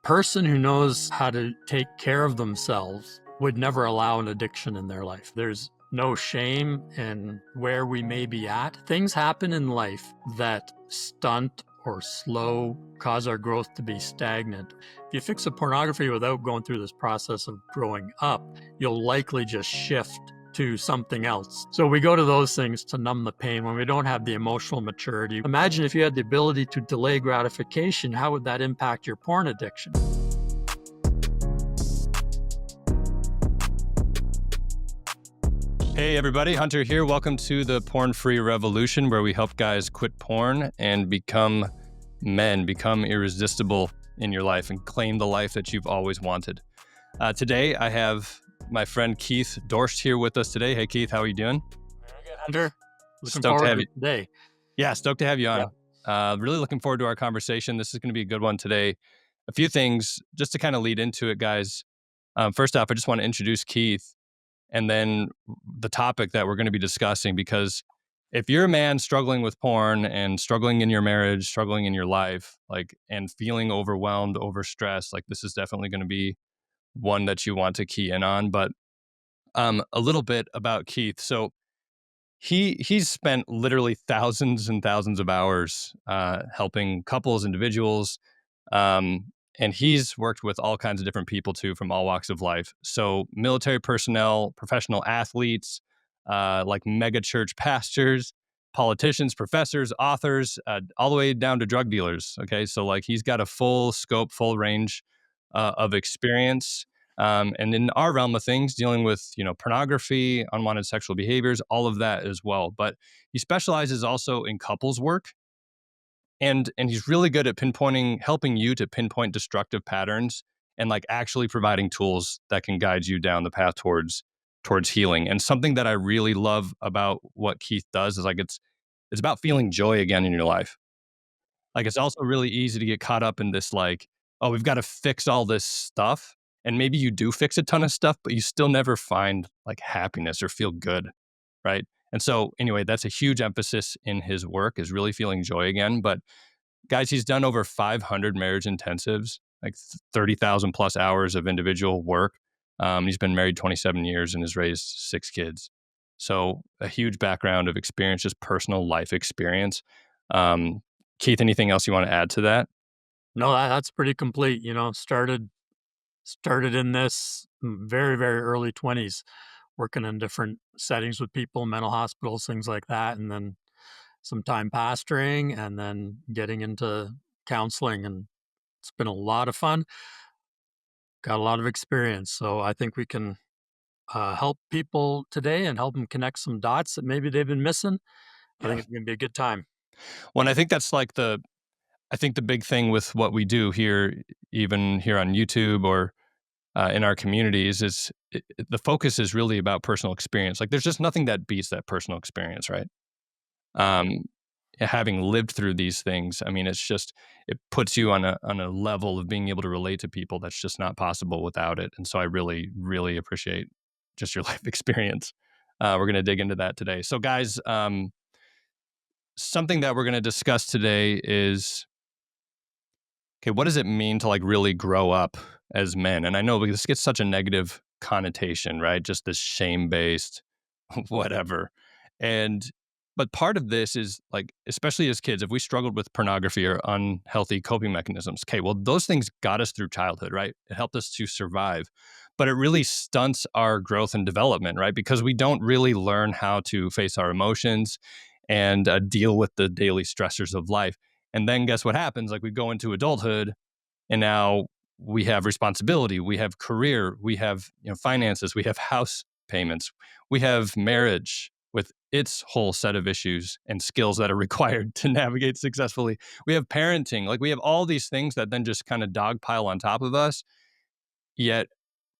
person who knows how to take care of themselves would never allow an addiction in their life. There's no shame in where we may be at. Things happen in life that stunt or slow, cause our growth to be stagnant. If you fix a pornography without going through this process of growing up, you'll likely just shift to something else. So we go to those things to numb the pain when we don't have the emotional maturity. Imagine if you had the ability to delay gratification, how would that impact your porn addiction? Hey everybody, Hunter here. Welcome to the Porn-Free Revolution, where we help guys quit porn and become men, become irresistible in your life and claim the life that you've always wanted. Today, I have my friend Keith Dorscht here with us today. Hey Keith, how are you doing? Very good, Hunter. Looking Stoked to forward have to you. today. Yeah, stoked to have you on. Really looking forward to our conversation. This is going to be a good one today. A few things just to kind of lead into it, guys. First off, I just want to introduce Keith and then the topic that we're going to be discussing, because if you're a man struggling with porn and struggling in your marriage, struggling in your life, and feeling overwhelmed, overstressed, this is definitely going to be one that you want to key in on. But a little bit about Keith. So he's spent literally thousands and thousands of hours helping couples, individuals, and he's worked with all kinds of different people too, from all walks of life. So military personnel, professional athletes, mega church pastors, politicians, professors, authors, all the way down to drug dealers. Okay, so he's got a full scope, full range of experience. And in our realm of things, dealing with pornography, unwanted sexual behaviors, all of that as well. But he specializes also in couples work. And he's really good at helping you to pinpoint destructive patterns and actually providing tools that can guide you down the path towards healing. And something that I really love about what Keith does is it's about feeling joy again in your life. It's also really easy to get caught up in this oh, we've got to fix all this stuff. And maybe you do fix a ton of stuff, but you still never find happiness or feel good, right? And so anyway, that's a huge emphasis in his work, is really feeling joy again. But guys, he's done over 500 marriage intensives, 30,000 plus hours of individual work. He's been married 27 years and has raised 6 kids. So a huge background of experience, just personal life experience. Keith, anything else you want to add to that? No, that's pretty complete. Started in this very, very early 20s, working in different settings with people, mental hospitals, things like that. And then some time pastoring and then getting into counseling. And it's been a lot of fun. Got a lot of experience. So I think we can help people today and help them connect some dots that maybe they've been missing. I think it's going to be a good time. Well, and I think that's I think the big thing with what we do here, even here on YouTube or in our communities, is the focus is really about personal experience. There's just nothing that beats that personal experience, right? Having lived through these things, I mean, it puts you on a level of being able to relate to people that's just not possible without it. And so I really, really appreciate just your life experience. We're going to dig into that today. So guys, something that we're going to discuss today is, okay, what does it mean to really grow up as men? And I know this gets such a negative connotation, right? Just this shame-based whatever. But part of this is especially as kids, if we struggled with pornography or unhealthy coping mechanisms, okay, well, those things got us through childhood, right? It helped us to survive, but it really stunts our growth and development, right? Because we don't really learn how to face our emotions and deal with the daily stressors of life. And then guess what happens? We go into adulthood and now we have responsibility, we have career, we have finances, we have house payments, we have marriage with its whole set of issues and skills that are required to navigate successfully. We have parenting, we have all these things that then just kind of dogpile on top of us. Yet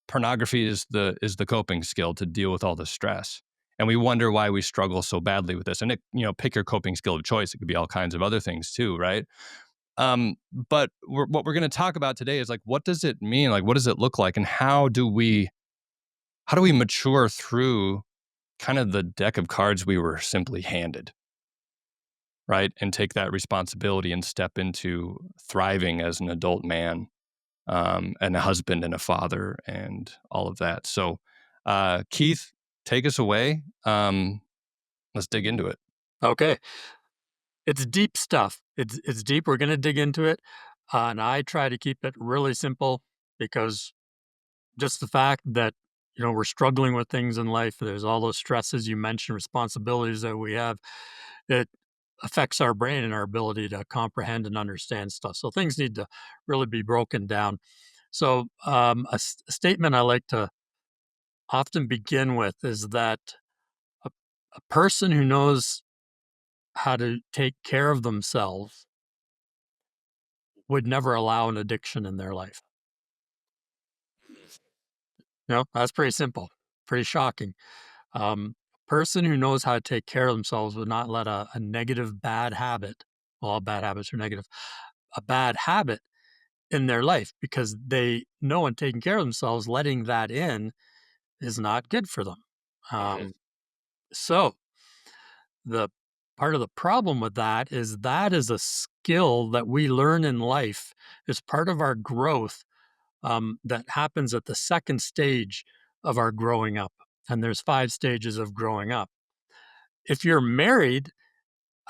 pornography is the coping skill to deal with all the stress. And we wonder why we struggle so badly with this. And pick your coping skill of choice. It could be all kinds of other things too, right? But what we're going to talk about today is what does it mean? What does it look like? And how do we mature through kind of the deck of cards we were simply handed, right? And take that responsibility and step into thriving as an adult man and a husband and a father and all of that. So, Keith, take us away. Let's dig into it. Okay. It's deep stuff. It's deep. We're gonna dig into it, and I try to keep it really simple because just the fact that, we're struggling with things in life, there's all those stresses you mentioned, responsibilities that we have, it affects our brain and our ability to comprehend and understand stuff. So things need to really be broken down. So, a statement I like to often begin with is that a, a person who knows how to take care of themselves would never allow an addiction in their life. That's pretty simple, pretty shocking. A person who knows how to take care of themselves would not let a negative bad habit, well, all bad habits are negative, a bad habit in their life because they know in taking care of themselves, letting that in is not good for them. Mhm. So the part of the problem with that is a skill that we learn in life as part of our growth, that happens at the second stage of our growing up. And there's 5 stages of growing up. If you're married,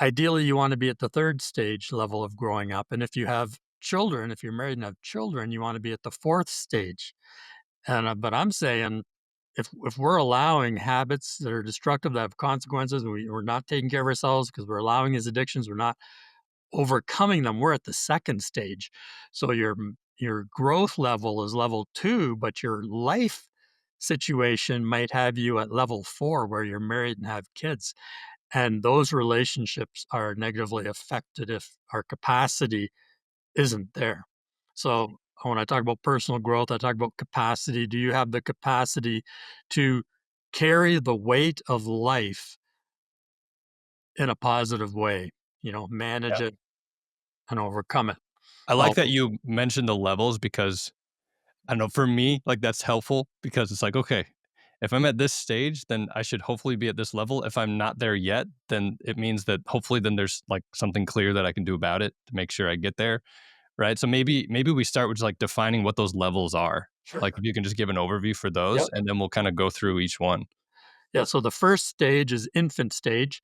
ideally you want to be at the third stage level of growing up. And if you have children, if you're married and have children, you want to be at the fourth stage. And but I'm saying if we're allowing habits that are destructive that have consequences, and we're not taking care of ourselves because we're allowing these addictions, we're not overcoming them. We're at the second stage. So your growth level is level 2, but your life situation might have you at level 4 where you're married and have kids. And those relationships are negatively affected if our capacity isn't there. So when I talk about personal growth, I talk about capacity. Do you have the capacity to carry the weight of life in a positive way? Manage it and overcome it. I like Well, that you mentioned the levels because I don't know, for me, like that's helpful because it's like, okay, if I'm at this stage, then I should hopefully be at this level. If I'm not there yet, then it means that hopefully then there's like something clear that I can do about it to make sure I get there. Right. So maybe we start with just like defining what those levels are. sure. Like if you can just give an overview for those Yep. and then we'll kind of go through each one. Yeah. So the first stage is infant stage,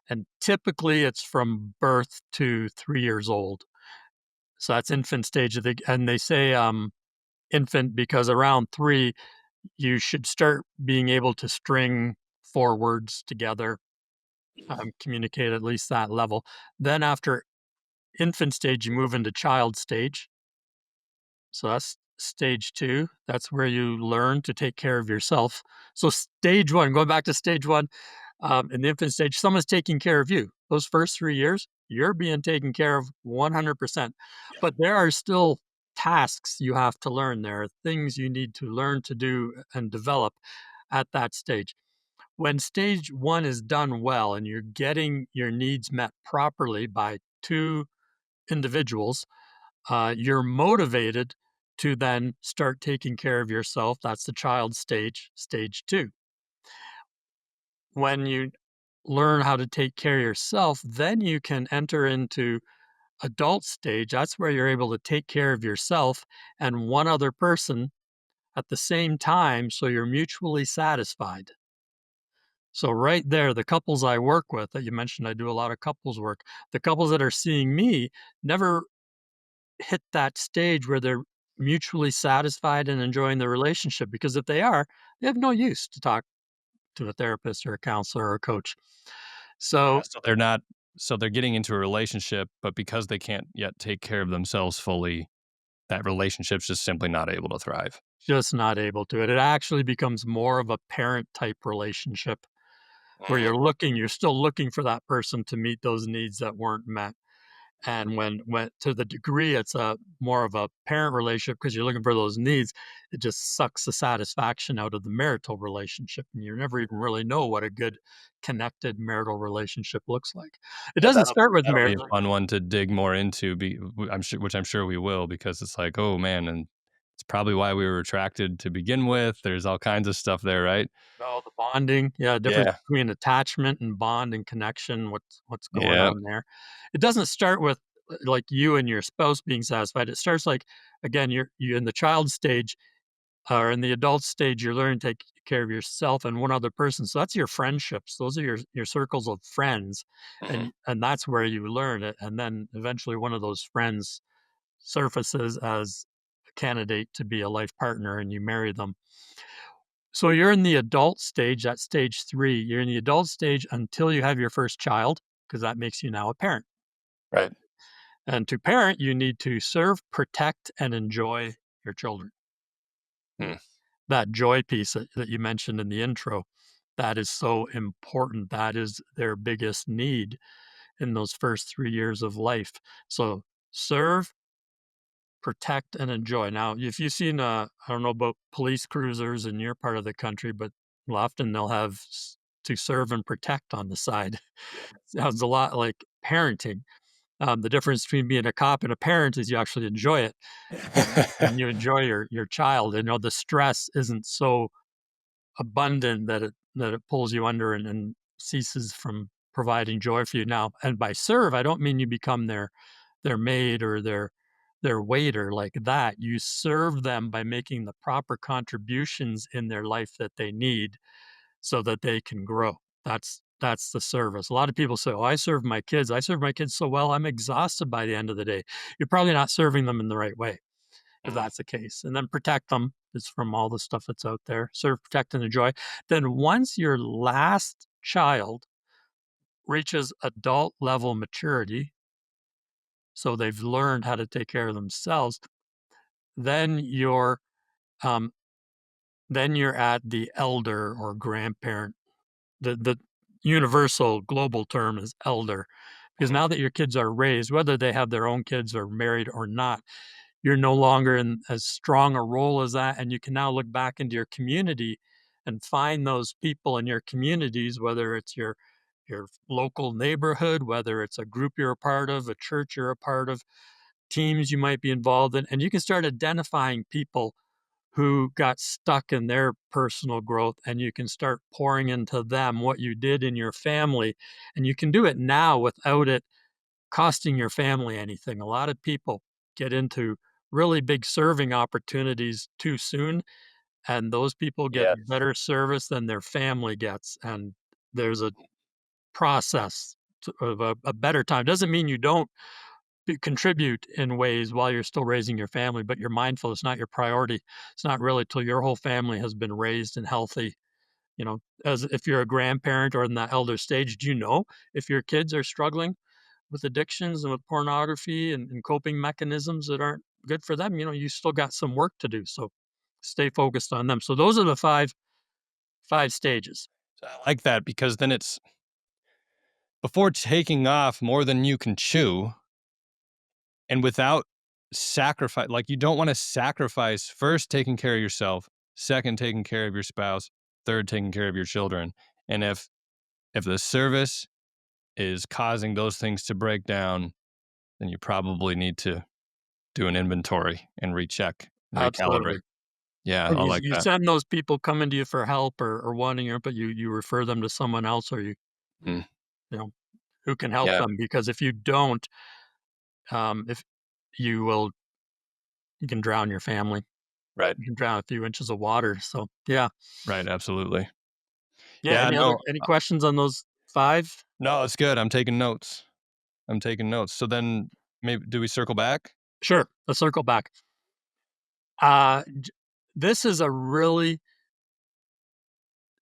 and typically it's from birth to 3 years old. So that's infant stage. And they say infant because around 3, you should start being able to string 4 words together, communicate at least that level. Then after infant stage, you move into child stage. So that's stage 2. That's where you learn to take care of yourself. So stage 1, going back to stage 1, in the infant stage, someone's taking care of you. Those first 3 years, you're being taken care of 100%. But there are still tasks you have to learn. There are things you need to learn to do and develop at that stage. When stage 1 is done well and you're getting your needs met properly by 2 individuals, you're motivated to then start taking care of yourself. That's the child stage, stage 2. When you learn how to take care of yourself, then you can enter into adult stage. That's where you're able to take care of yourself and one other person at the same time, so you're mutually satisfied. So right there, the couples I work with that you mentioned, I do a lot of couples work. The couples that are seeing me never hit that stage where they're mutually satisfied and enjoying the relationship, because if they are, they have no use to talk to a therapist or a counselor or a coach. Yeah. So So they're getting into a relationship, but because they can't yet take care of themselves fully, that relationship's just simply not able to thrive. just not able to. It actually becomes more of a parent type relationship where Mm. you're still looking for that person to meet those needs that weren't met. And when to the degree it's a more of a parent relationship because you're looking for those needs, it just sucks the satisfaction out of the marital relationship, and you never even really know what a good connected marital relationship looks like. It Yeah, doesn't start with that'll be marriage. a fun one to dig more into, I'm sure which I'm sure we will because it's like, "Oh, man," and it's probably why we were attracted to begin with. There's all kinds of stuff there, right? No, the bonding, yeah, difference Yeah. between attachment and bond and connection, what's going Yeah. on there. It doesn't start with like you and your spouse being satisfied. It starts like, again, you're in the child stage or in the adult stage, you're learning to take care of yourself and one other person. So that's your friendships. Those are your circles of friends, Mhm. and that's where you learn it. And then eventually, one of those friends surfaces as a candidate to be a life partner, and you marry them. So you're in the adult stage. That's stage three. You're in the adult stage until you have your first child, because that makes you now a parent. Right. And to parent, you need to serve, protect, and enjoy your children. Mm. That joy piece that you mentioned in the intro, that is so important. That is their biggest need in those first 3 years of life. So serve, protect, and enjoy. Now, if you've seen, I don't know about police cruisers in your part of the country, but often they'll have to serve and protect on the side. Sounds a lot like parenting. The difference between being a cop and a parent is you actually enjoy it, and you enjoy your child. And, the stress isn't so abundant that it pulls you under and ceases from providing joy for you. Now, and by serve, I don't mean you become their maid or their waiter like that. You serve them by making the proper contributions in their life that they need so that they can grow. That's the service. A lot of people say, "Oh, I serve my kids. I serve my kids so well, I'm exhausted by the end of the day." You're probably not serving them in the right way if Mm. that's the case. And then protect them is from all the stuff that's out there. Serve, protect, and enjoy. Then once your last child reaches adult level maturity, so they've learned how to take care of themselves, then um, you're at the elder or grandparent. The universal global term is elder, because Mhm. now that your kids are raised, whether they have their own kids or married or not, you're no longer in as strong a role as that, and you can now look back into your community and find those people in your communities, whether it's your local neighborhood, whether it's a group you're a part of, a church you're a part of, teams you might be involved in, and you can start identifying people who got stuck in their personal growth, and you can start pouring into them what you did in your family, and you can do it now without it costing your family anything. A lot of people get into really big serving opportunities too soon, and those people get Yes. better service than their family gets. And there's a process of a better time. Doesn't mean you don't contribute in ways while you're still raising your family, but you're mindful. It's not your priority. It's not really till your whole family has been raised and healthy. As if you're a grandparent or in that elder stage, do you know if your kids are struggling with addictions and with pornography and coping mechanisms that aren't good for them? You still got some work to do. So stay focused on them. So those are the five stages. So I like that because then it's before taking off more than you can chew and without sacrifice, like you don't want to sacrifice first taking care of yourself, second taking care of your spouse, third taking care of your children. And if the service is causing those things to break down, then you probably need to do an inventory and recheck, recalibrate. Absolutely. Yeah, And I you, like you that. send those people coming to you for help or wanting your, but you refer them to someone else, or Mm, you know, who can help yeah, them, because if you don't, if you will, you can drown your family. right, You can drown a few inches of water. So yeah. right, absolutely. Yeah. Yeah, no, Any questions on those five? no, it's good. I'm taking notes. I'm taking notes. So then maybe do we circle back? Sure. Let's circle back. This is a really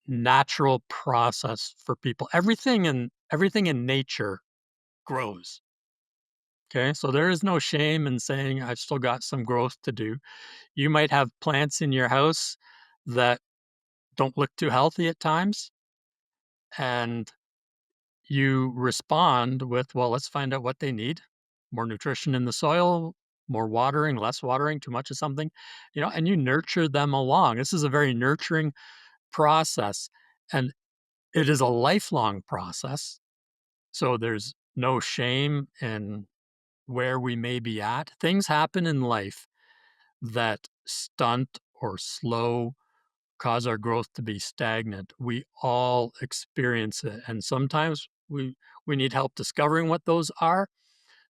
natural process for people. Everything in nature grows. Okay. So there is no shame in saying I've still got some growth to do. You might have plants in your house that don't look too healthy at times, and you respond with, well, let's find out what they need. More nutrition in the soil, more watering, less watering, too much of something, and you nurture them along. This is a very nurturing process, and it is a lifelong process. So there's no shame in where we may be at. Things happen in life that stunt or slow, cause our growth to be stagnant. We all experience it. And sometimes we need help discovering what those are.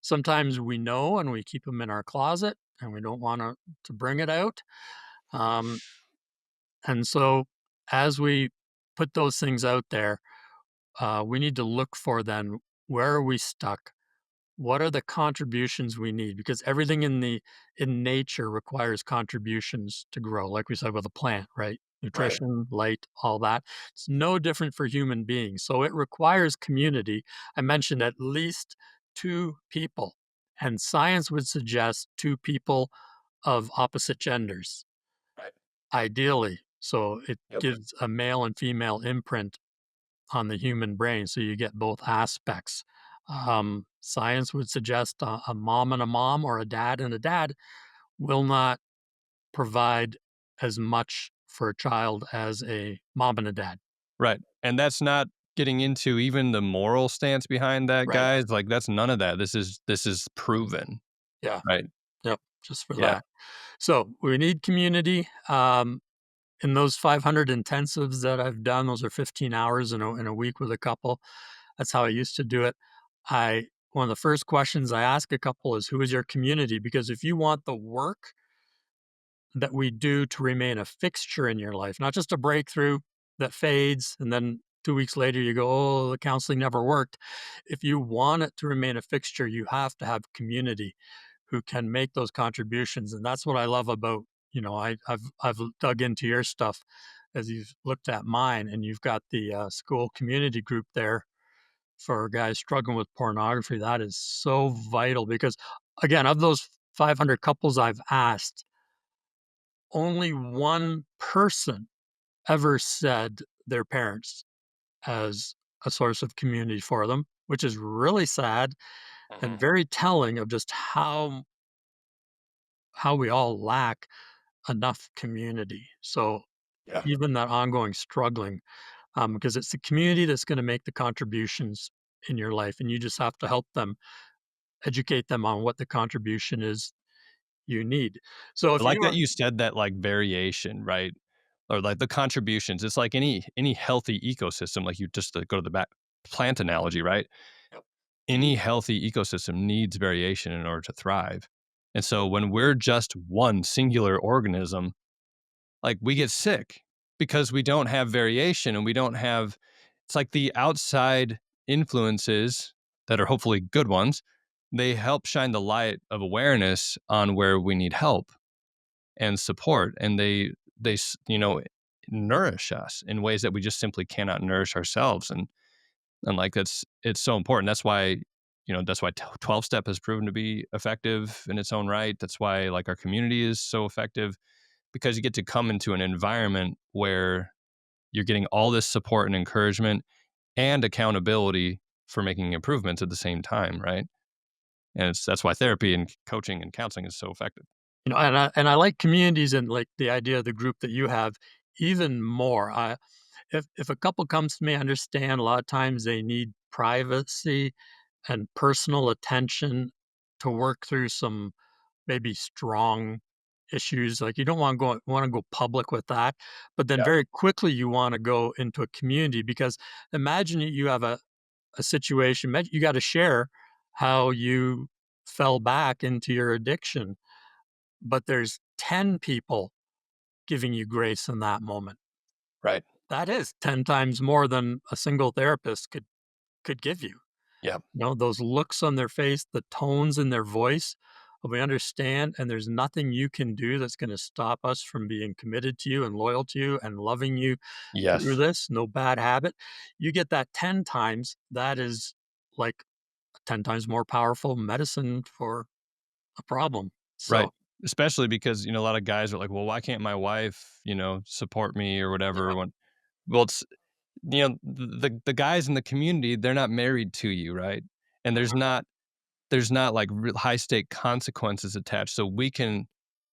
Sometimes we know and we keep them in our closet and we don't want to bring it out. Um, and so as we put those things out there, we need to look for then where are we stuck? What are the contributions we need? Because everything in nature requires contributions to grow, like we said with a plant, right? Right. Nutrition, light, all that. It's no different for human beings. So it requires community. I mentioned at least two people, and science would suggest two people of opposite genders, Right. ideally. So it Yep. gives a male and female imprint on the human brain, so you get both aspects. Science would suggest a mom and a mom or a dad and a dad will not provide as much for a child as a mom and a dad. Right. And that's not getting into even the moral stance behind that, Right. guys. Like that's none of that. This is proven. Yeah. Right. Yep. Just for Yeah. that. So we need community. In those 500 intensives that I've done, those are 15 hours in a week with a couple. That's how I used to do it. I One of the first questions I ask a couple is, "Who is your community?" Because if you want the work that we do to remain a fixture in your life, not just a breakthrough that fades and then 2 weeks later you go, "Oh, the counseling never worked." If you want it to remain a fixture, you have to have community who can make those contributions, and that's what I love about, I've dug into your stuff as you've looked at mine, and you've got the, school community group there for guys struggling with pornography. That is so vital because, again, of those 500 couples I've asked, only one person ever said their parents as a source of community for them, which is really sad and Hmm. very telling of just how we all lack enough community. So Yeah. even that ongoing struggling, because it's the community that's going to make the contributions in your life, and you just have to help them, educate them on what the contribution is you need. So I if like you that are, you said that like variation, right? Or like the contributions. It's like any healthy ecosystem, like you just to go to the back plant analogy, right? Yep. Any healthy ecosystem needs variation in order to thrive. And so when we're just one singular organism, like we get sick because we don't have variation and we don't have it's like the outside influences that are hopefully good ones, they help shine the light of awareness on where we need help and support and they nourish us in ways that we just simply cannot nourish ourselves and like it's so important. That's why that's why 12 step has proven to be effective in its own right. That's why like our community is so effective because you get to come into an environment where you're getting all this support and encouragement and accountability for making improvements at the same time, right? And that's why therapy and coaching and counseling is so effective. and I like communities and like the idea of the group that you have even more. If a couple comes to me, I understand a lot of times they need privacy and personal attention to work through some maybe strong issues. Like you don't want to go public with that, but then Yeah. very quickly you want to go into a community because imagine you have a situation, you got to share how you fell back into your addiction, but there's 10 people giving you grace in that moment. Right. That is 10 times more than a single therapist could give you. Yeah. Those looks on their face, the tones in their voice, we understand, and there's nothing you can do that's gonna stop us from being committed to you and loyal to you and loving you through Yes. this, no bad habit. You get that 10 times, that is like 10 times more powerful medicine for a problem. Right. So, Especially because, a lot of guys are like, well, why can't my wife, support me or whatever? yeah, Well, it's, the guys in the community, they're not married to you. Right. And there's not like high stake consequences attached. So we can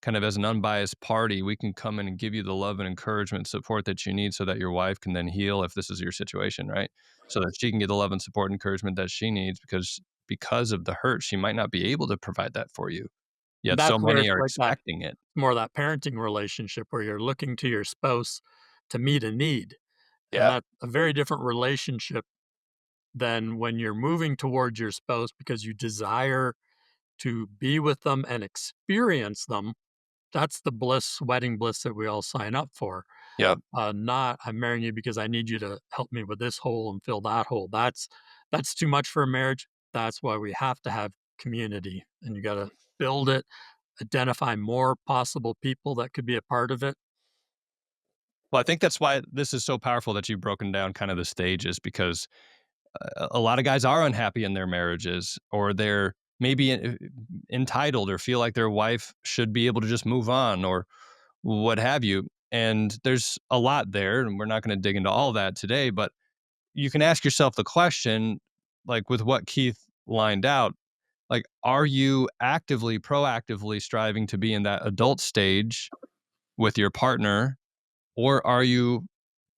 kind of, as an unbiased party, we can come in and give you the love and encouragement, support that you need so that your wife can then heal if this is your situation. Right. So that she can get the love and support and encouragement that she needs because of the hurt, she might not be able to provide that for you. Yet so that's where many it's are like that expecting it. more of that parenting relationship where you're looking to your spouse to meet a need, and Yeah. that's a very different relationship then when you're moving towards your spouse because you desire to be with them and experience them, that's the bliss, wedding bliss that we all sign up for. Yep. Not I'm marrying you because I need you to help me with this hole and fill that hole. That's too much for a marriage. That's why we have to have community, and you got to build it, identify more possible people that could be a part of it. Well, I think that's why this is so powerful that you've broken down kind of the stages, because a lot of guys are unhappy in their marriages, or they're maybe entitled or feel like their wife should be able to just move on or what have you. And there's a lot there, and we're not going to dig into all that today, but you can ask yourself the question, like with what Keith lined out, like, are you actively, proactively striving to be in that adult stage with your partner, or are you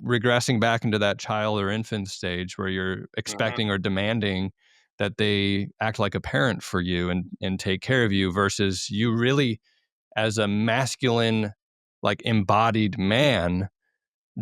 regressing back into that child or infant stage where you're Mhm. expecting or demanding that they act like a parent for you and take care of you, versus you really, as a masculine, like embodied man,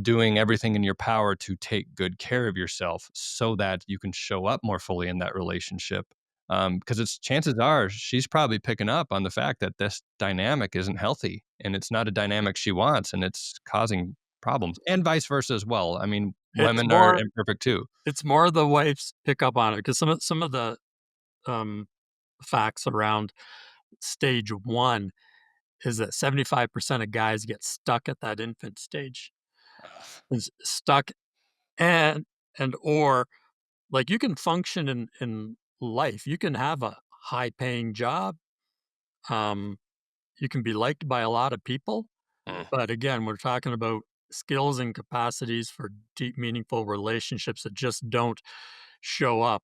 doing everything in your power to take good care of yourself so that you can show up more fully in that relationship. Because it's chances are she's probably picking up on the fact that this dynamic isn't healthy and it's not a dynamic she wants, and it's causing problems, and vice versa as well. I mean, It's women are more imperfect too. it's more the wives pick up on it because some of the um, facts around stage one is that 75% of guys get stuck at that infant stage. Is stuck and or like you can function in life. You can have a high paying job. Um, you can be liked by a lot of people. Mm. But again, we're talking about skills and capacities for deep, meaningful relationships that just don't show up.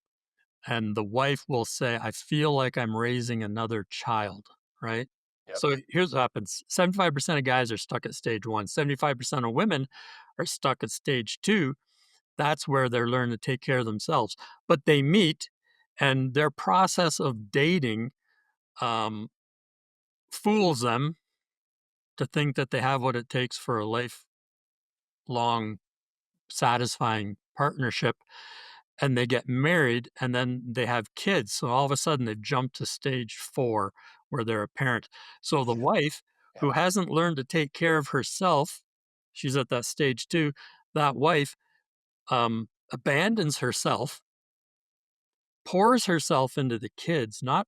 And the wife will say, I feel like I'm raising another child, right? Yep. So here's what happens 75% of guys are stuck at stage one, 75% of women are stuck at stage two. That's where they're learning to take care of themselves. But they meet, and their process of dating um, fools them to think that they have what it takes for a lifelong, satisfying partnership. And they get married and then they have kids. So all of a sudden they've jumped to stage four where they're a parent. So the wife Yeah. who hasn't learned to take care of herself, she's at that stage two. That wife abandons herself, pours herself into the kids, not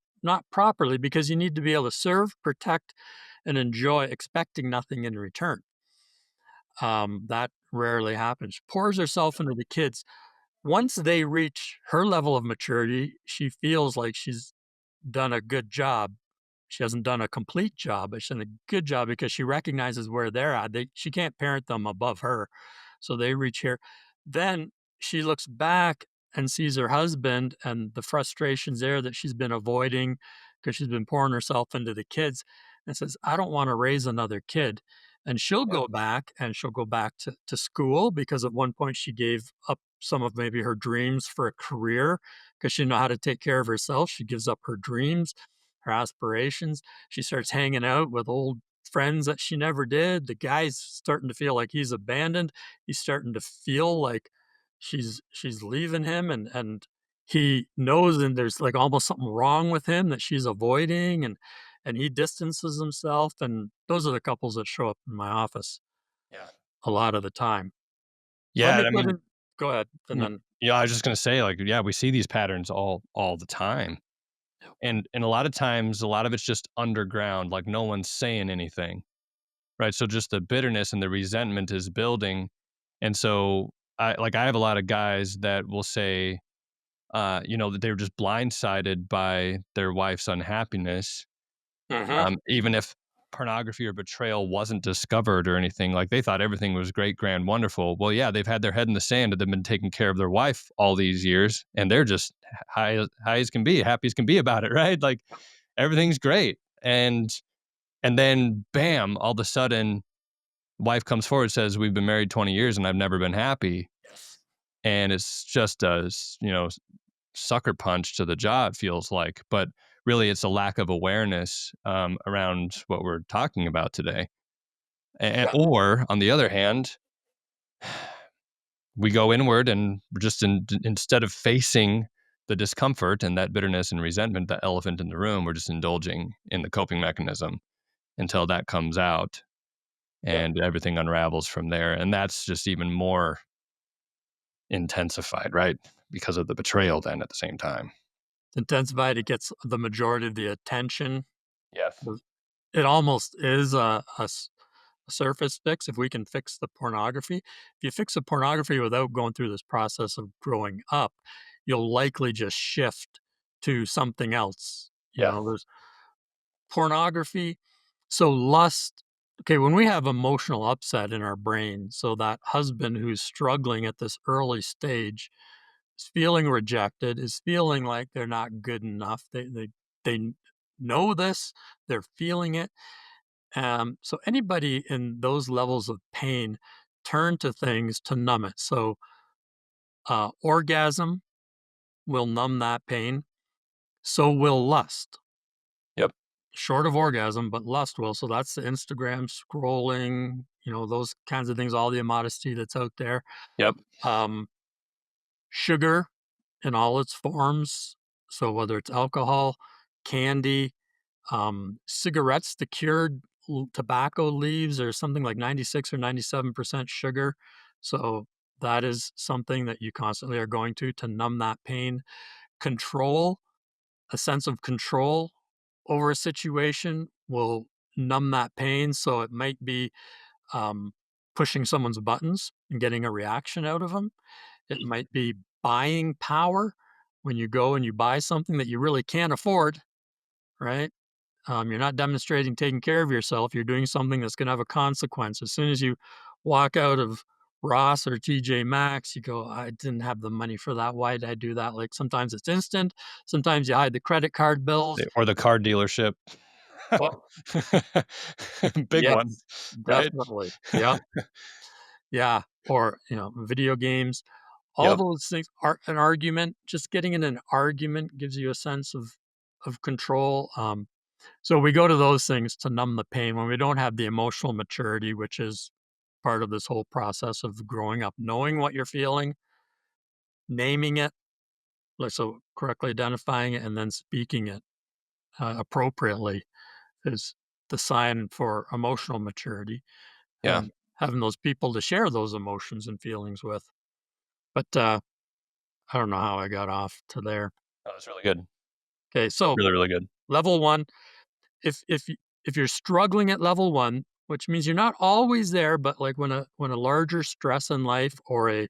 properly because you need to be able to serve, protect, and enjoy, expecting nothing in return. That rarely happens. Pours herself into the kids. Once they reach her level of maturity, she feels like she's done a good job. She hasn't done a complete job, but she's done a good job because she recognizes where they're at. She can't parent them above her. So they reach here. Then she looks back and sees her husband and the frustrations there that she's been avoiding because she's been pouring herself into the kids and says, I don't want to raise another kid. And she'll Yep. go back and she'll go back to school because at one point she gave up some of maybe her dreams for a career because she didn't know how to take care of herself. She gives up her dreams, her aspirations. She starts hanging out with old friends that she never did. The guy's starting to feel like he's abandoned. He's starting to feel like she's leaving him and he knows and there's like almost something wrong with him that she's avoiding and he distances himself and those are the couples that show up in my office Yeah. a lot of the time. Let Yeah. me I put mean, in go ahead and then yeah, I was just gonna say, like, yeah, we see these patterns all the time. And a lot of times, a lot of it's just underground, like no one's saying anything, right? So just the bitterness and the resentment is building. And so I have a lot of guys that will say, that they were just blindsided by their wife's unhappiness, Mhm. even if pornography or betrayal wasn't discovered or anything. Like they thought everything was great, grand, wonderful. Well, yeah, they've had their head in the sand and they've been taking care of their wife all these years, and they're just high as can be, happy as can be about it, right? Like everything's great, and then bam, all of a sudden, wife comes forward, says, "We've been married 20 years and I've never been happy," Yes. and it's just a sucker punch to the jaw, it feels like. But really, it's a lack of awareness around what we're talking about today. And Yeah. or on the other hand, we go inward and just instead of facing the discomfort and that bitterness and resentment, the elephant in the room, we're just indulging in the coping mechanism until that comes out Yep. and everything unravels from there. And that's just even more intensified, right? Because of the betrayal then at the same time. Intensified, it gets the majority of the attention. Yes. It almost is a surface fix if we can fix the pornography. If you fix the pornography without going through this process of growing up, you'll likely just shift to something else. Yeah. There's pornography. So lust, okay, when we have emotional upset in our brain, so that husband who's struggling at this early stage is feeling rejected, is feeling like they're not good enough. They know this, they're feeling it. So anybody in those levels of pain turn to things to numb it. So orgasm will numb that pain. So will lust. Yep. Short of orgasm, but lust will. So that's the Instagram scrolling, those kinds of things, all the immodesty that's out there. Yep. Um, Sugar in all its forms. So whether it's alcohol, candy, cigarettes, the cured tobacco leaves are something like 96 or 97% sugar. So that is something that you constantly are going to numb that pain. Control, a sense of control over a situation will numb that pain. So it might be um, pushing someone's buttons and getting a reaction out of them. It might be buying power when you go and you buy something that you really can't afford, right? You're not demonstrating taking care of yourself. You're doing something that's going to have a consequence. As soon as you walk out of Ross or TJ Maxx, you go, I didn't have the money for that. Why did I do that? Like sometimes it's instant. Sometimes you hide the credit card bills. Or the car dealership. Oh, Big one, yes, right? definitely. Yeah. Yeah. Or, video games, all Yep. those things are an argument. Just getting in an argument gives you a sense of control. So we go to those things to numb the pain when we don't have the emotional maturity, which is part of this whole process of growing up, knowing what you're feeling, naming it, like so correctly identifying it, and then speaking it appropriately is the sign for emotional maturity Yeah. and having those people to share those emotions and feelings with. But I don't know how I got off to there. That was really good. Okay, so Really, really good. level one, if you're struggling at level one, which means you're not always there, but like when a larger stress in life or a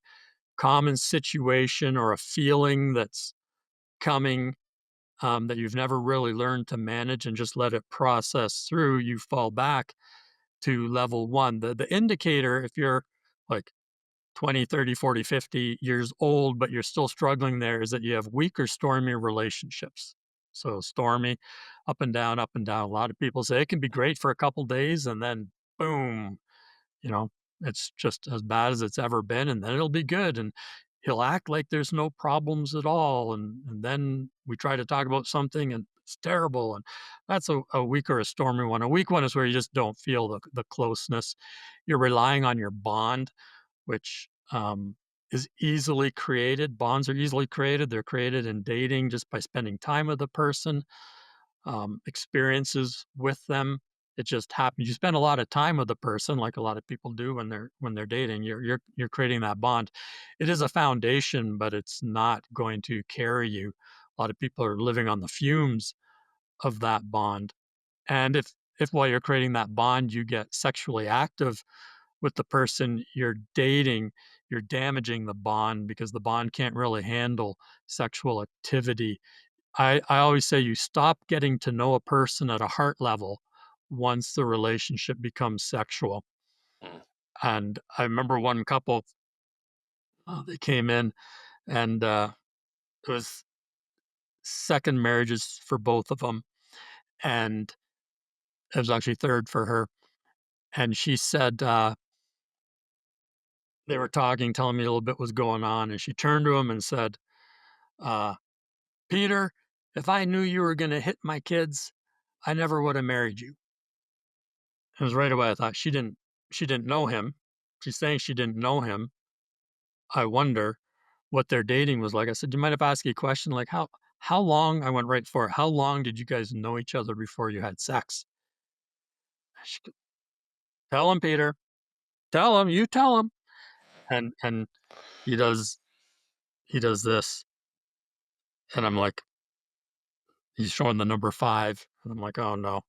common situation or a feeling that's coming that you've never really learned to manage and just let it process through, you fall back to level one. The indicator, if you're like 20, 30, 40, 50 years old, but you're still struggling there, is that you have weak or stormy relationships. So stormy, up and down, up and down. A lot of people say it can be great for a couple days and then boom, you know, it's just as bad as it's ever been, and then it'll be good. And he'll act like there's no problems at all. And then we try to talk about something and it's terrible. And that's a weak or a stormy one. A weak one is where you just don't feel the closeness. You're relying on your bond, which is easily created. Bonds are easily created. They're created in dating just by spending time with the person, experiences with them. It just happens. You spend a lot of time with the person, like a lot of people do when they're dating. You're creating that bond. It is a foundation, but it's not going to carry you. A lot of people are living on the fumes of that bond. And if while you're creating that bond, you get sexually active with the person you're dating, you're damaging the bond because the bond can't really handle sexual activity. I always say you stop getting to know a person at a heart level once the relationship becomes sexual. Mm. And I remember one couple, they came in and it was second marriages for both of them. And it was actually third for her. And she said, they were talking, telling me a little bit was going on. And she turned to him and said, uh, Peter, if I knew you were going to hit my kids, I never would have married you. It was right away. I thought she didn't know him. She's saying she didn't know him. I wonder what their dating was like. I said, "Do you mind if I ask you a question? Like, how long," I went right for it, "How long did you guys know each other before you had sex?" She go, "Tell him, Peter. Tell him. You tell him." And he does he does this, and I'm like, he's showing the number 5, and I'm like, "Oh, no."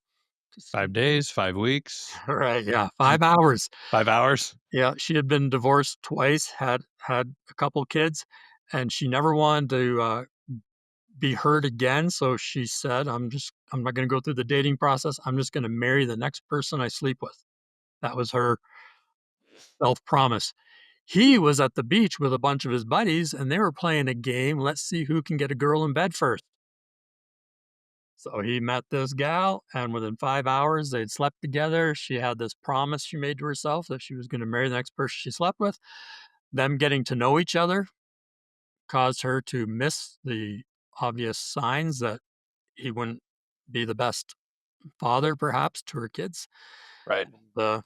Just 5 days, 5 weeks, right, yeah, 5 hours. 5 hours. Yeah, she had been divorced twice, had a couple kids, and she never wanted to, be hurt again, so she said, I'm not gonna go through the dating process, I'm just gonna marry the next person I sleep with." That was her self-promise. He was at the beach with a bunch of his buddies, and they were playing a game, let's see who can get a girl in bed first. So he met this gal, and within 5 hours, they'd slept together. She had this promise she made to herself that she was gonna marry the next person she slept with. Them getting to know each other caused her to miss the obvious signs that he wouldn't be the best father, perhaps, to her kids. Right. The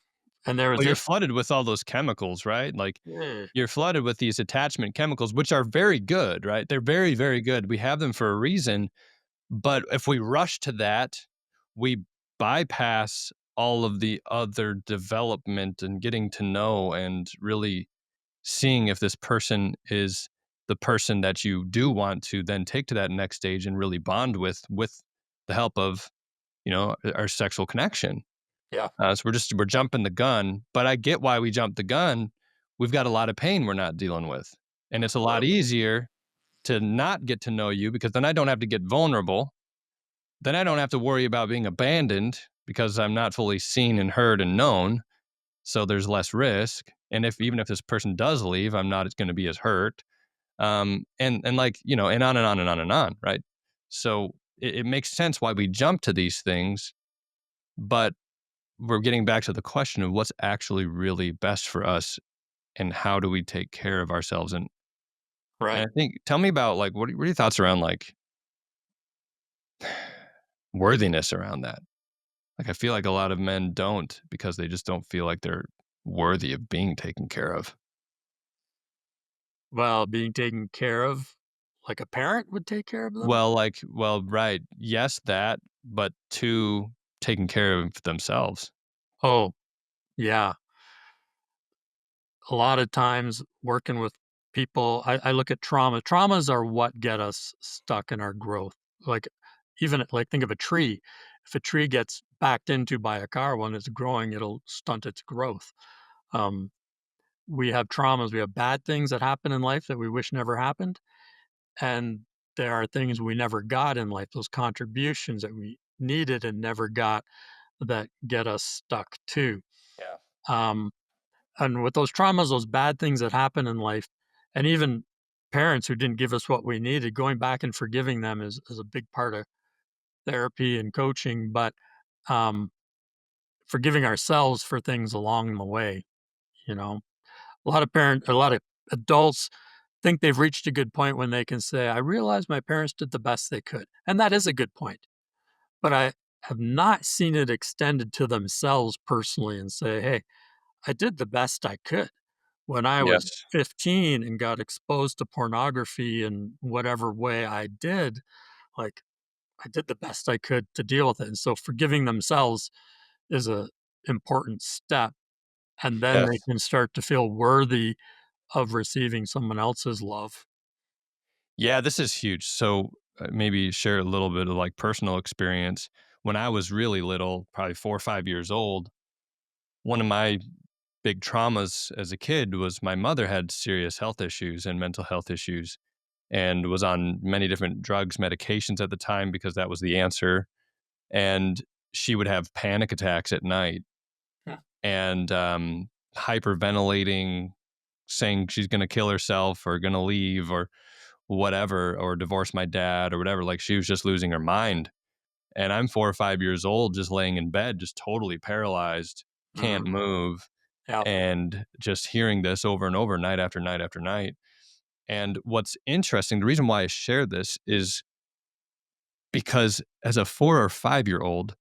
and there was Well, you're this flooded with all those chemicals, right? Like, eh, you're flooded with these attachment chemicals, which are very good, right? They're very, very good. We have them for a reason. But if we rush to that, we bypass all of the other development and getting to know and really seeing if this person is the person that you do want to then take to that next stage and really bond with the help of, our sexual connection. yeah, So we're jumping the gun, but I get why we jumped the gun. We've got a lot of pain we're not dealing with. And it's a lot absolutely. easier to not get to know you because then I don't have to get vulnerable. Then I don't have to worry about being abandoned because I'm not fully seen and heard and known. So there's less risk. And even if this person does leave, I'm not going to be as hurt. And like, and on and on and on and on. Right. So it makes sense why we jump to these things, but we're getting back to the question of what's actually really best for us and how do we take care of ourselves. And Right. I think, tell me about like, what are your thoughts around like worthiness around that? Like, I feel like a lot of men don't because they just don't feel like they're worthy of being taken care of. Well, being taken care of like a parent would take care of them? Right. Yes, that, but two, taking care of themselves. Oh, yeah. A lot of times working with people, I look at trauma. Traumas are what get us stuck in our growth. Like, even like, think of a tree. If a tree gets backed into by a car when it's growing, it'll stunt its growth. Um, we have traumas. We have bad things that happen in life that we wish never happened, and there are things we never got in life, those contributions that we needed and never got that get us stuck too. Yeah. Um, and with those traumas, those bad things that happen in life, and even parents who didn't give us what we needed, going back and forgiving them is a big part of therapy and coaching, but um, forgiving ourselves for things along the way, you know. A lot of adults think they've reached a good point when they can say, "I realize my parents did the best they could." And that is a good point. But I have not seen it extended to themselves personally and say, "Hey, I did the best I could. When I was Yes. 15 and got exposed to pornography in whatever way I did, like, I did the best I could to deal with it." And so forgiving themselves is a important step, and then they Yes. can start to feel worthy of receiving someone else's love. Yeah, this is huge. So maybe share a little bit of like personal experience. When I was really little, probably 4 or 5 years old, one of my big traumas as a kid was my mother had serious health issues and mental health issues and was on many different drugs, medications at the time because that was the answer. And she would have panic attacks at night Yeah. and hyperventilating, saying she's going to kill herself or going to leave or whatever, or divorce my dad or whatever. Like she was just losing her mind. And I'm 4 or 5 years old, just laying in bed, just totally paralyzed, can't Mhm. move, Yeah. and just hearing this over and over, night after night after night. And what's interesting, the reason why I share this is because as a 4 or 5 year old,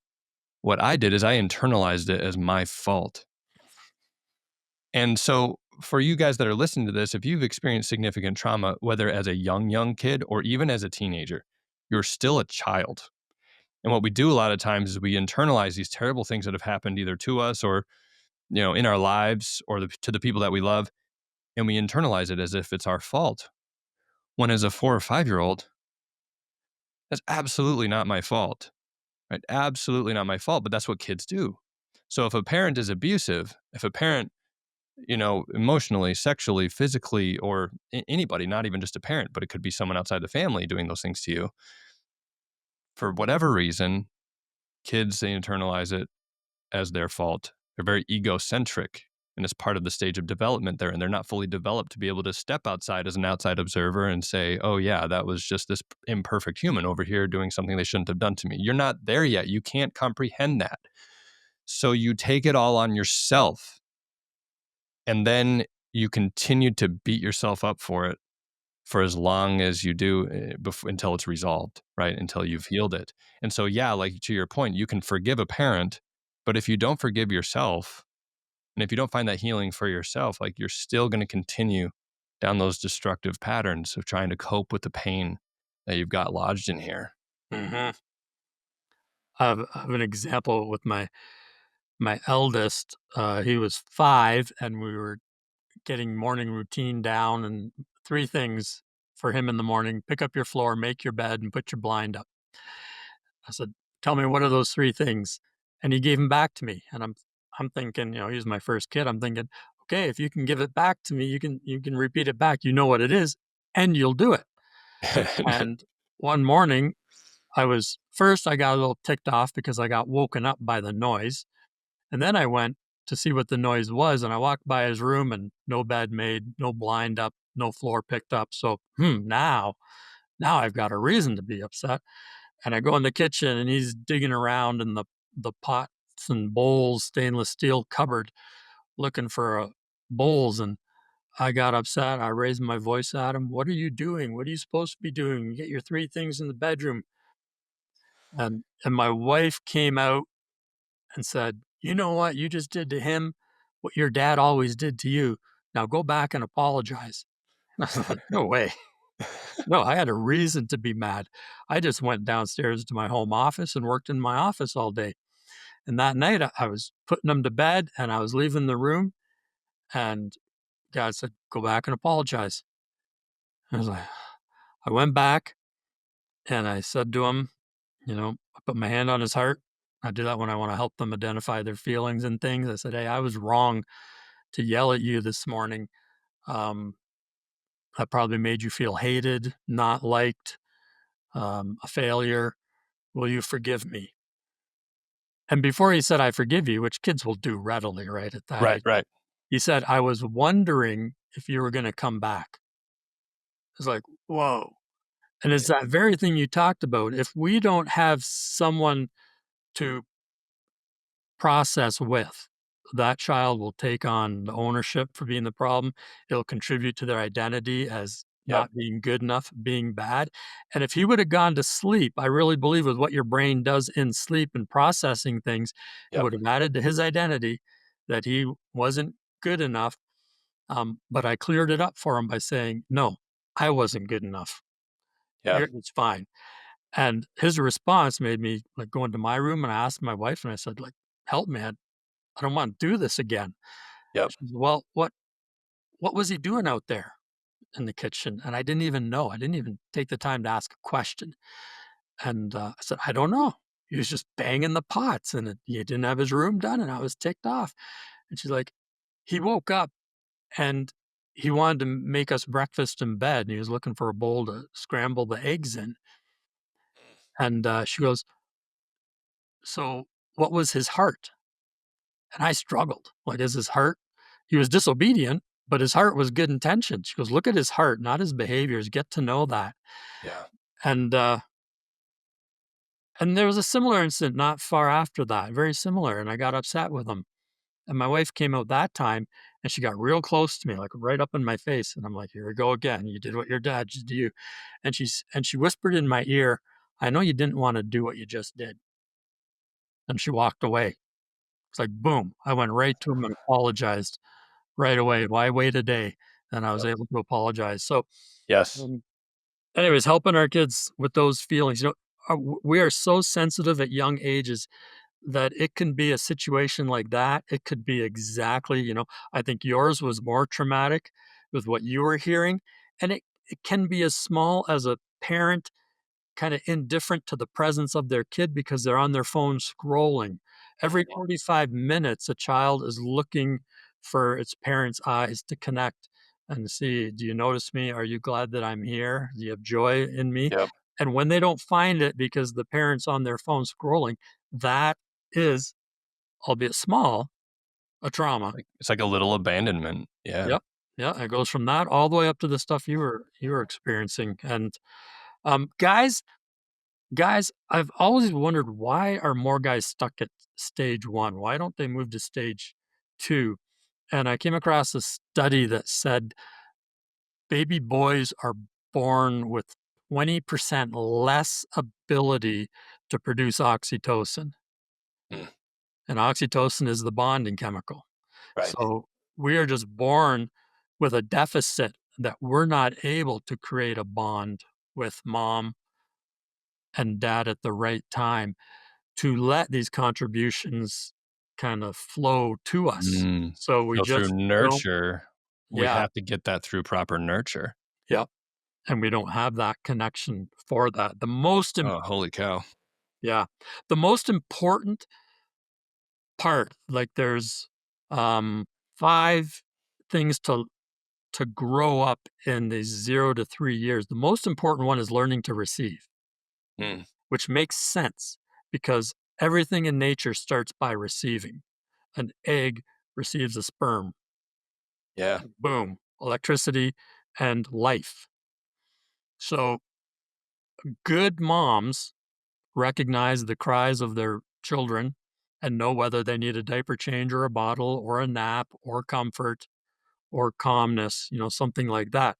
what I did is I internalized it as my fault. And so for you guys that are listening to this, if you've experienced significant trauma, whether as a young kid or even as a teenager, you're still a child. And what we do a lot of times is we internalize these terrible things that have happened either to us or, in our lives or to the people that we love, and we internalize it as if it's our fault. When as a 4 or 5-year-old, that's absolutely not my fault, right? Absolutely not my fault, but that's what kids do. So if a parent is abusive, if a parent, emotionally, sexually, physically, or anybody, not even just a parent, but it could be someone outside the family doing those things to you, for whatever reason, kids, they internalize it as their fault. They're very egocentric. And it's part of the stage of development there. And they're not fully developed to be able to step outside as an outside observer and say, oh, yeah, that was just this imperfect human over here doing something they shouldn't have done to me. You're not there yet. You can't comprehend that. So you take it all on yourself. And then you continue to beat yourself up for it for as long as you do until it's resolved, right? Until you've healed it. And so, yeah, like to your point, you can forgive a parent, but if you don't forgive yourself, and if you don't find that healing for yourself, like you're still going to continue down those destructive patterns of trying to cope with the pain that you've got lodged in here. Mm-hmm. I have an example with my eldest. He was 5, and we were getting morning routine down, and 3 things for him in the morning: pick up your floor, make your bed, and put your blind up. I said, "Tell me, what are those 3 things?" And he gave them back to me, and I'm thinking, he was my first kid. I'm thinking, "Okay, if you can give it back to me, you can repeat it back. You know what it is, and you'll do it." And one morning, I got a little ticked off because I got woken up by the noise, and then I went to see what the noise was, and I walked by his room, and no bed made, no blind up, no floor picked up. So, now I've got a reason to be upset. And I go in the kitchen, and he's digging around in the pots and bowls, stainless steel cupboard, looking for bowls. And I got upset. I raised my voice at him. "What are you doing? What are you supposed to be doing? You get your 3 things in the bedroom." And my wife came out and said, "You know what you just did to him? What your dad always did to you. Now go back and apologize." And I was like, "No way." No, I had a reason to be mad. I just went downstairs to my home office and worked in my office all day. And that night, I was putting him to bed, and I was leaving the room, and God said, "Go back and apologize." I was like, I went back, and I said to him, I put my hand on his heart. I do that when I want to help them identify their feelings and things. I said, "Hey, I was wrong to yell at you this morning. Um, I probably made you feel hated, not liked, a failure. Will you forgive me?" And before he said, "I forgive you," which kids will do readily, right, at that Right, age, right. he said, "I was wondering if you were going to come back." It's like, whoa. And it's Yeah. that very thing you talked about. If we don't have someone to process with, that child will take on the ownership for being the problem. It'll contribute to their identity as Yep. not being good enough, being bad. And if he would have gone to sleep, I really believe with what your brain does in sleep and processing things, it Yep. would have added to his identity that he wasn't good enough. But I cleared it up for him by saying, "No, I wasn't good enough. Yeah. It's fine." And his response made me like go into my room, and I asked my wife, and I said, like, "Help me. I don't want to do this again." Yep. She said, "Well, what was he doing out there in the kitchen?" And I didn't even know. I didn't even take the time to ask a question. And I said, "I don't know. He was just banging the pots, and he didn't have his room done." And I was ticked off. And she's like, "He woke up, and he wanted to make us breakfast in bed, and he was looking for a bowl to scramble the eggs in." And she goes, "So what was his heart?" And I struggled. Like, is his heart? He was disobedient, but his heart was good intention. She goes, "Look at his heart, not his behaviors. Get to know that." Yeah. And and there was a similar incident not far after that, very similar. And I got upset with him. And my wife came out that time, and she got real close to me, like right up in my face. And I'm like, "Here we go again. You did what your dad did to you." And she whispered in my ear, "I know you didn't want to do what you just did." And she walked away. It's like boom. I went right to him and apologized right away. Why wait a day? And I was Yep. able to apologize. So, Yes. um, anyways, helping our kids with those feelings, we are so sensitive at young ages that it can be a situation like that. It could be exactly, I think yours was more traumatic with what you were hearing. And it can be as small as a parent kind of indifferent to the presence of their kid because they're on their phone scrolling. Every Mhm. 45 minutes, a child is looking for its parents' eyes to connect and see, do you notice me? Are you glad that I'm here? Do you have joy in me? Yep. And when they don't find it because the parent's on their phone scrolling, that is, albeit small, a trauma. It's like a little abandonment. Yeah. Yep. Yeah. It goes from that all the way up to the stuff you were experiencing. And guys, I've always wondered, why are more guys stuck at stage 1? Why don't they move to stage 2? And I came across a study that said baby boys are born with 20% less ability to produce oxytocin, Mm. and oxytocin is the bonding chemical. Right. So we are just born with a deficit that we're not able to create a bond with mom and dad at the right time to let these contributions kind of flow to us. Mm. So we So through just don't. nurture, we Yeah, have to get that through proper nurture. yeah, and we don't have that connection for that. The most im Oh, holy cow. Yeah, the most important part, like, there's, 5 things to grow up in these 0 to 3 years. The most important one is learning to receive, Mm. which makes sense because everything in nature starts by receiving. An egg receives a sperm. Yeah. Boom, electricity and life. So good moms recognize the cries of their children and know whether they need a diaper change or a bottle or a nap or comfort or calmness, something like that.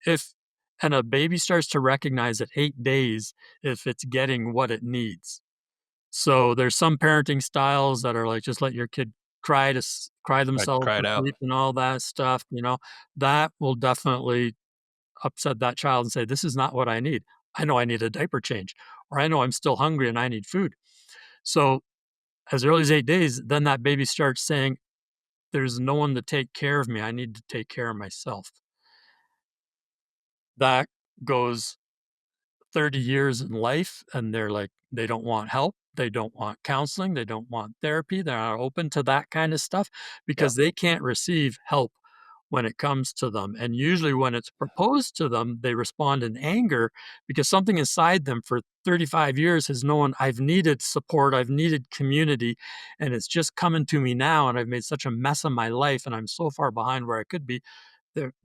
If and a baby starts to recognize at 8 days if it's getting what it needs. So there's some parenting styles that are like, just let your kid cry Right. themselves Cry to it out. sleep and all that stuff, that will definitely upset that child and say, this is not what I need. I know I need a diaper change, or I know I'm still hungry and I need food. So as early as 8 days, then that baby starts saying, there's no one to take care of me. I need to take care of myself. That goes 30 years in life, and they're like, they don't want help, they don't want counseling, they don't want therapy, they're not open to that kind of stuff Yeah. because they can't receive help when it comes to them. And usually when it's proposed to them, they respond in anger because something inside them for 35 years has known, I've needed support, I've needed community, and it's just coming to me now, and I've made such a mess of my life and I'm so far behind where I could be.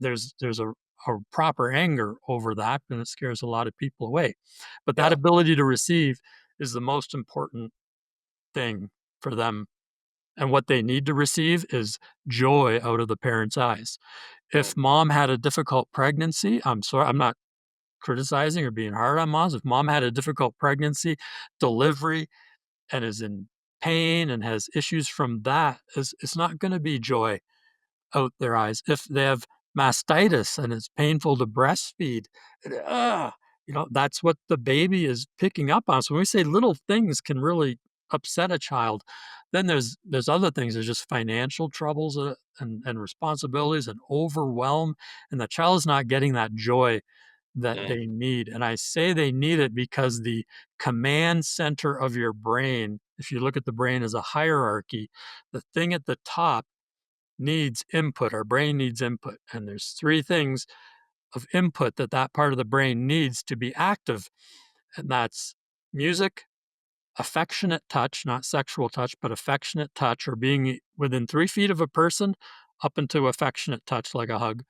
There's a proper anger over that, and it scares a lot of people away. But that Yeah. ability to receive is the most important thing for them. And what they need to receive is joy out of the parent's eyes. Mm. If mom had a difficult pregnancy, I'm sorry, I'm not criticizing or being hard on moms. If mom had a difficult pregnancy, delivery, and is in pain and has issues from that, it's not going to be joy out their eyes. If they have mastitis and it's painful to breastfeed, ah, that's what the baby is picking up on. So when we say little things can really upset a child, then there's other things. There's just financial troubles and responsibilities and overwhelm, and the child is not getting that joy that Mm. they need. And I say they need it because the command center of your brain, if you look at the brain as a hierarchy, the thing at the top needs input. Our brain needs input. And there's 3 things of input that part of the brain needs to be active. And that's music, affectionate touch, not sexual touch, but affectionate touch, or being within 3 feet of a person up into affectionate touch like a hug.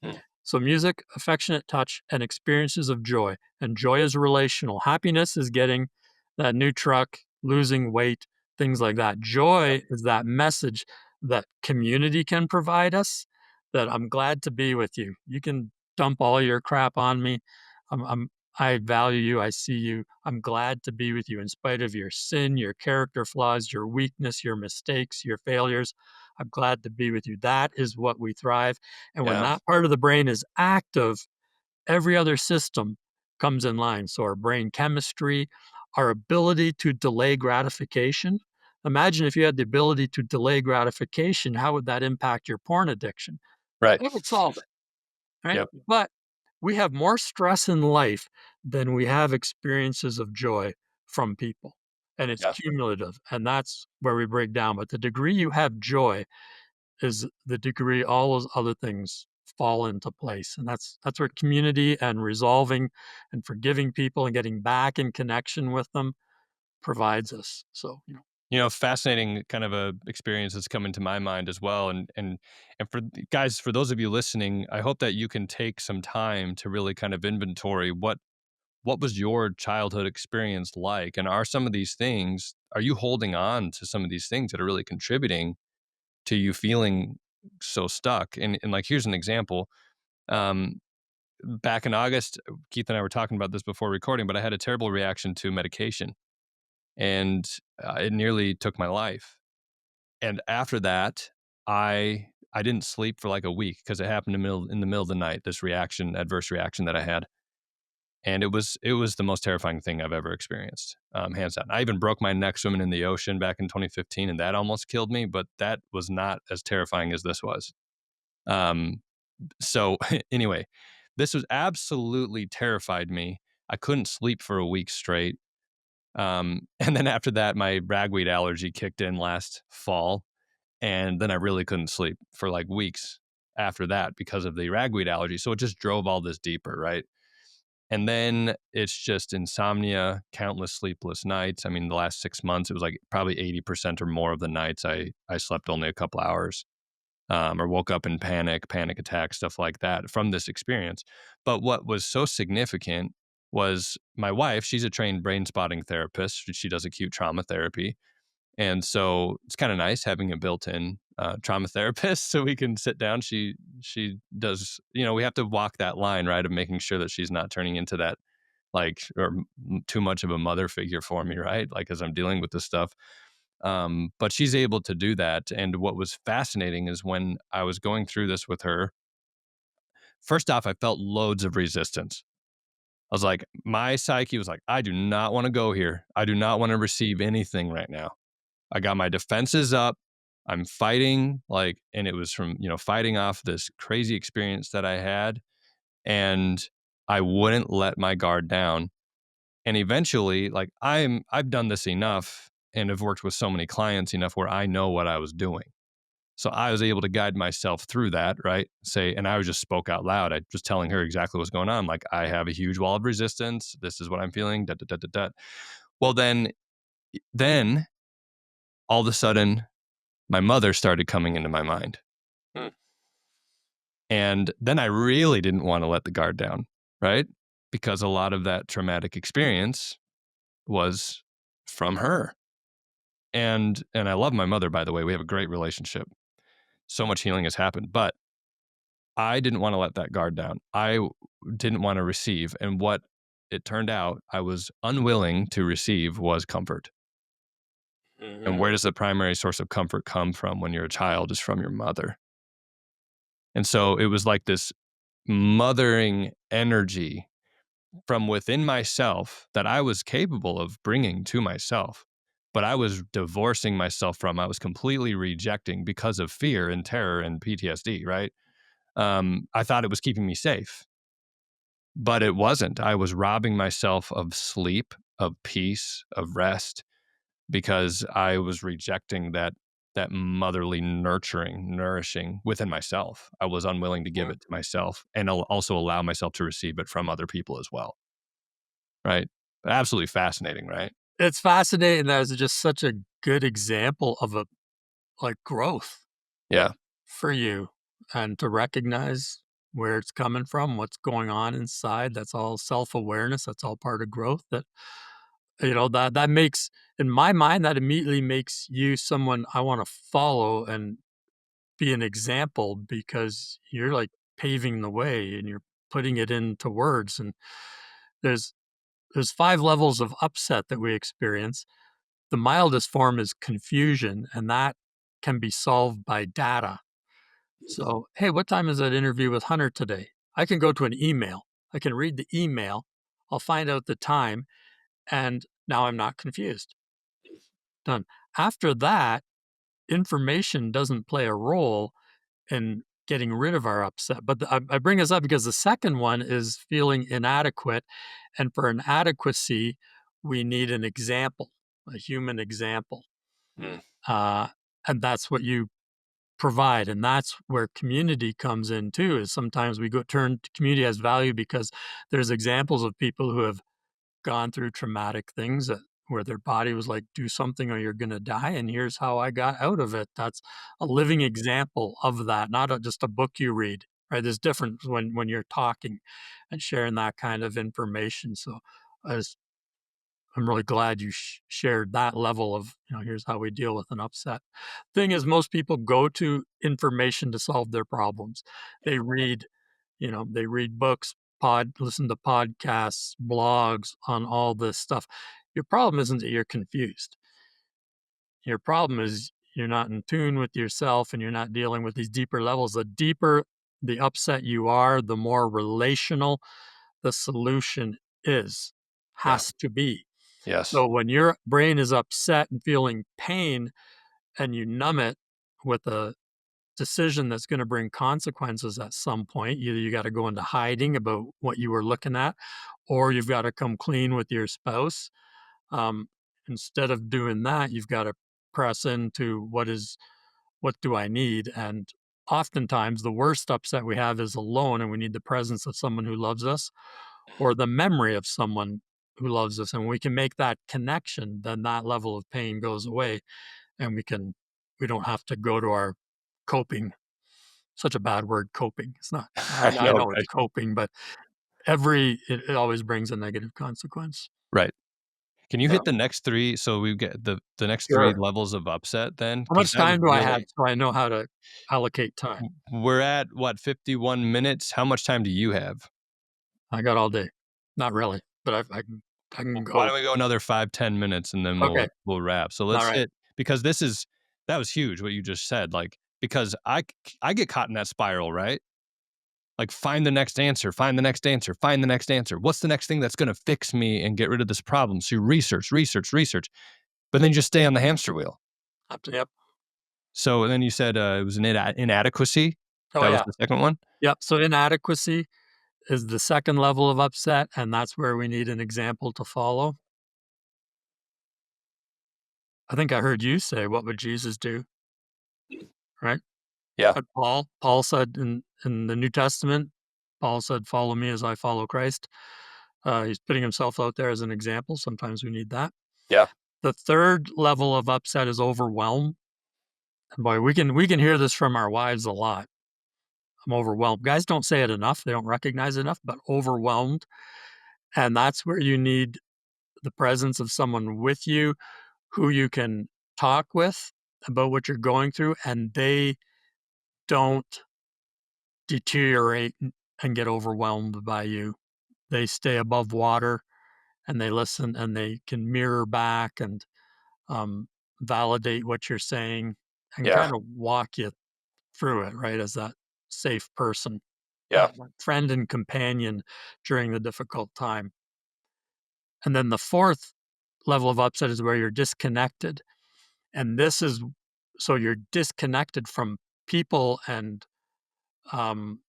Mm. So music, affectionate touch, and experiences of joy. And joy is relational. Happiness is getting that new truck, losing weight, things like that. Yep. Joy is that message that community can provide us, that I'm glad to be with you. You can dump all your crap on me. I value you. I see you. I'm glad to be with you in spite of your sin, your character flaws, your weakness, your mistakes, your failures. I'm glad to be with you. That is what we thrive. And when Yeah. that part of the brain is active, every other system comes in line. So our brain chemistry, our ability to delay gratification. Imagine if you had the ability to delay gratification, how would that impact your porn addiction? Right. It would solve it, right? Yep. But we have more stress in life than we have experiences of joy from people. And it's Yeah. cumulative. And that's where we break down. But the degree you have joy is the degree all those other things fall into place. And that's where community and resolving and forgiving people and getting back in connection with them provides us. So, Fascinating kind of a experience that's come into my mind as well. And for guys, for those of you listening, I hope that you can take some time to really kind of inventory what was your childhood experience like, and are you holding on to some of these things that are really contributing to you feeling so stuck? And like, here's an example. Um, Back in August, Keith and I were talking about this before recording, but I had a terrible reaction to medication, and it nearly took my life. And after that, I didn't sleep for like a week because it happened in the middle of the night. This adverse reaction that I had, and it was the most terrifying thing I've ever experienced, hands down. I even broke my neck swimming in the ocean back in 2015, and that almost killed me. But that was not as terrifying as this was. Um, so anyway, this was absolutely terrified me. I couldn't sleep for a week straight. And then after that, my ragweed allergy kicked in last fall. And then I really couldn't sleep for like weeks after that because of the ragweed allergy. So it just drove all this deeper, right? And then it's just insomnia, countless sleepless nights. I mean, the last 6 months, it was like probably 80% or more of the nights I slept only a couple hours, or woke up in panic attacks, stuff like that from this experience. But what was so significant was my wife, she's a trained brain spotting therapist. She does acute trauma therapy. And so it's kind of nice having a built-in trauma therapist so we can sit down. She does, we have to walk that line, right, of making sure that she's not turning into that like or too much of a mother figure for me, right? Like as I'm dealing with this stuff. But she's able to do that. And what was fascinating is when I was going through this with her, first off, I felt loads of resistance. I was like, my psyche was like, I do not want to go here. I do not want to receive anything right now. I got my defenses up. I'm fighting, and it was from, fighting off this crazy experience that I had. And I wouldn't let my guard down. And eventually, I've done this enough and have worked with so many clients enough where I know what I was doing. So I was able to guide myself through that, right? And I was just spoke out loud. I was telling her exactly what's going on. Like, I have a huge wall of resistance. This is what I'm feeling. Da, da, da, da, da. Well, then all of a sudden, my mother started coming into my mind. Hmm. And then I really didn't want to let the guard down, right? Because a lot of that traumatic experience was from her. And I love my mother, by the way. We have a great relationship. So much healing has happened, but I didn't want to let that guard down. Didn't want to receive. And what it turned out I was unwilling to receive was comfort. And Mhm. where does the primary source of comfort come from when you're a child? Is from your mother. And so it was like this mothering energy from within myself that I was capable of bringing to myself, but I was divorcing myself from. I was completely rejecting because of fear and terror and PTSD, right? I thought it was keeping me safe, but it wasn't. I was robbing myself of sleep, of peace, of rest because I was rejecting that motherly nourishing within myself. I was unwilling to give Mm. it to myself and also allow myself to receive it from other people as well. Right. Absolutely fascinating, right? It's fascinating. That is just such a good example of a growth Yeah. for you, and to recognize where it's coming from, what's going on inside. That's all self-awareness. That's all part of growth. That makes, in my mind, that immediately makes you someone I want to follow and be an example, because you're like paving the way and you're putting it into words. And there's there's 5 levels of upset that we experience. The mildest form is confusion, and that can be solved by data. So, hey, what time is that interview with Hunter today? I can go to an email. I can read the email. I'll find out the time, and now I'm not confused. Done. After that, information doesn't play a role in getting rid of our upset. But I bring this up because the second one is feeling inadequate. And for an adequacy, we need an example, a human example. Mm. Uh, and that's what you provide. And that's where community comes in too, is sometimes we go turn to community as value because there's examples of people who have gone through traumatic things that where their body was like, do something or you're going to die. And here's how I got out of it. That's a living example of that, not just a book you read, right? There's difference when you're talking and sharing that kind of information. So I was, I'm really glad you shared that level of, here's how we deal with an upset. Thing is, most people go to information to solve their problems. They read, they read books, listen to podcasts, blogs on all this stuff. Your problem isn't that you're confused. Your problem is you're not in tune with yourself and you're not dealing with these deeper levels. The deeper the upset you are, the more relational the solution Yeah. has to be. Yes. So when your brain is upset and feeling pain and you numb it with a decision that's going to bring consequences at some point, either you got to go into hiding about what you were looking at, or you've got to come clean with your spouse. Um, Instead of doing that, you've got to press into what do I need? And oftentimes the worst upset we have is alone and we need the presence of someone who loves us or the memory of someone who loves us. And when we can make that connection, then that level of pain goes away and we don't have to go to our coping. Such a bad word, coping. It's not, I, I I know, know it's right? coping, but it always brings a negative consequence. Right. Can you Yeah. hit the next three? So we get the next three Sure. levels of upset then, How because much that was time do I have really so I know how to allocate time? we're at what, 51 minutes? How much time do you have? I got all day. Not really, but I can Why go. don't we go another 5-10 minutes and then Okay. we'll wrap. So All let's right. hit, because that was huge what you just said. Like, because I get caught in that spiral, right? Like, find the next answer, find the next answer, find the next answer. What's the next thing that's going to fix me and get rid of this problem? So you research, research, research, but then you just stay on the hamster wheel. Yep. So then you said it was an inadequacy. Oh, That was yeah. the second one. Yep. So inadequacy is the second level of upset, and that's where we need an example to follow. I think I heard you say, "What would Jesus do?" Right? Yeah. But Paul said in the New Testament, Paul said, "Follow me as I follow Christ." He's putting himself out there as an example. Sometimes we need that. Yeah. The third level of upset is overwhelm. And boy, we can hear this from our wives a lot. I'm overwhelmed. Guys don't say it enough. They don't recognize it enough, but overwhelmed. And that's where you need the presence of someone with you who you can talk with about what you're going through, and they don't deteriorate and get overwhelmed by you. They stay above water and they listen and they can mirror back and um, validate what you're saying and Yeah. kind of walk you through it, right? As that safe person, Yeah. that friend and companion during the difficult time. And then the fourth level of upset is where you're disconnected. And this is so you're disconnected from people and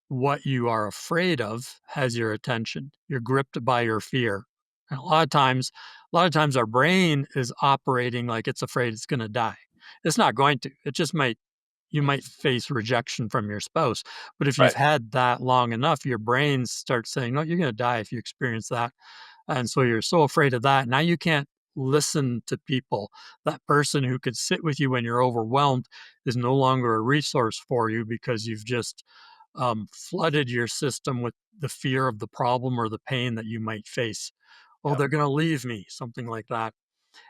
what you are afraid of has your attention. You're gripped by your fear. And a lot of times our brain is operating like it's afraid it's going to die. It's not going to. It just might you might face rejection from your spouse. But if you've Right. had that long enough, your brain starts saying, no, you're going to die if you experience that. And so you're so afraid of that. Now you can't listen to people. That person who could sit with you when you're overwhelmed is no longer a resource for you because you've just flooded your system with the fear of the problem or the pain that you might face. Oh, Yeah. they're going to leave me, something like that.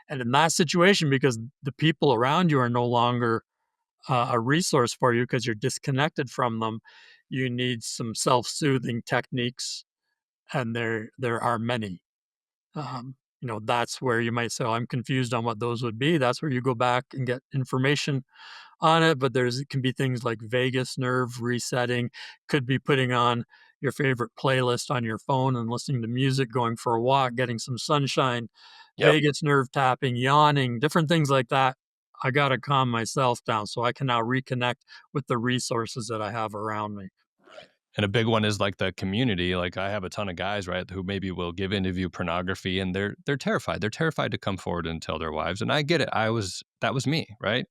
And in that situation, because the people around you are no longer a resource for you because you're disconnected from them, you need some self-soothing techniques, and there are many. That's where you might say, oh, I'm confused on what those would be. That's where you go back and get information on it, but it can be things like vagus nerve resetting, could be putting on your favorite playlist on your phone and listening to music, going for a walk, getting some sunshine, Yep. vagus nerve tapping, yawning, different things like that. I got to calm myself down so I can now reconnect with the resources that I have around me. And a big one is like the community. Like I have a ton of guys, right, who maybe will give into pornography and they're terrified. They're terrified to come forward and tell their wives. And I get it. That was me, right?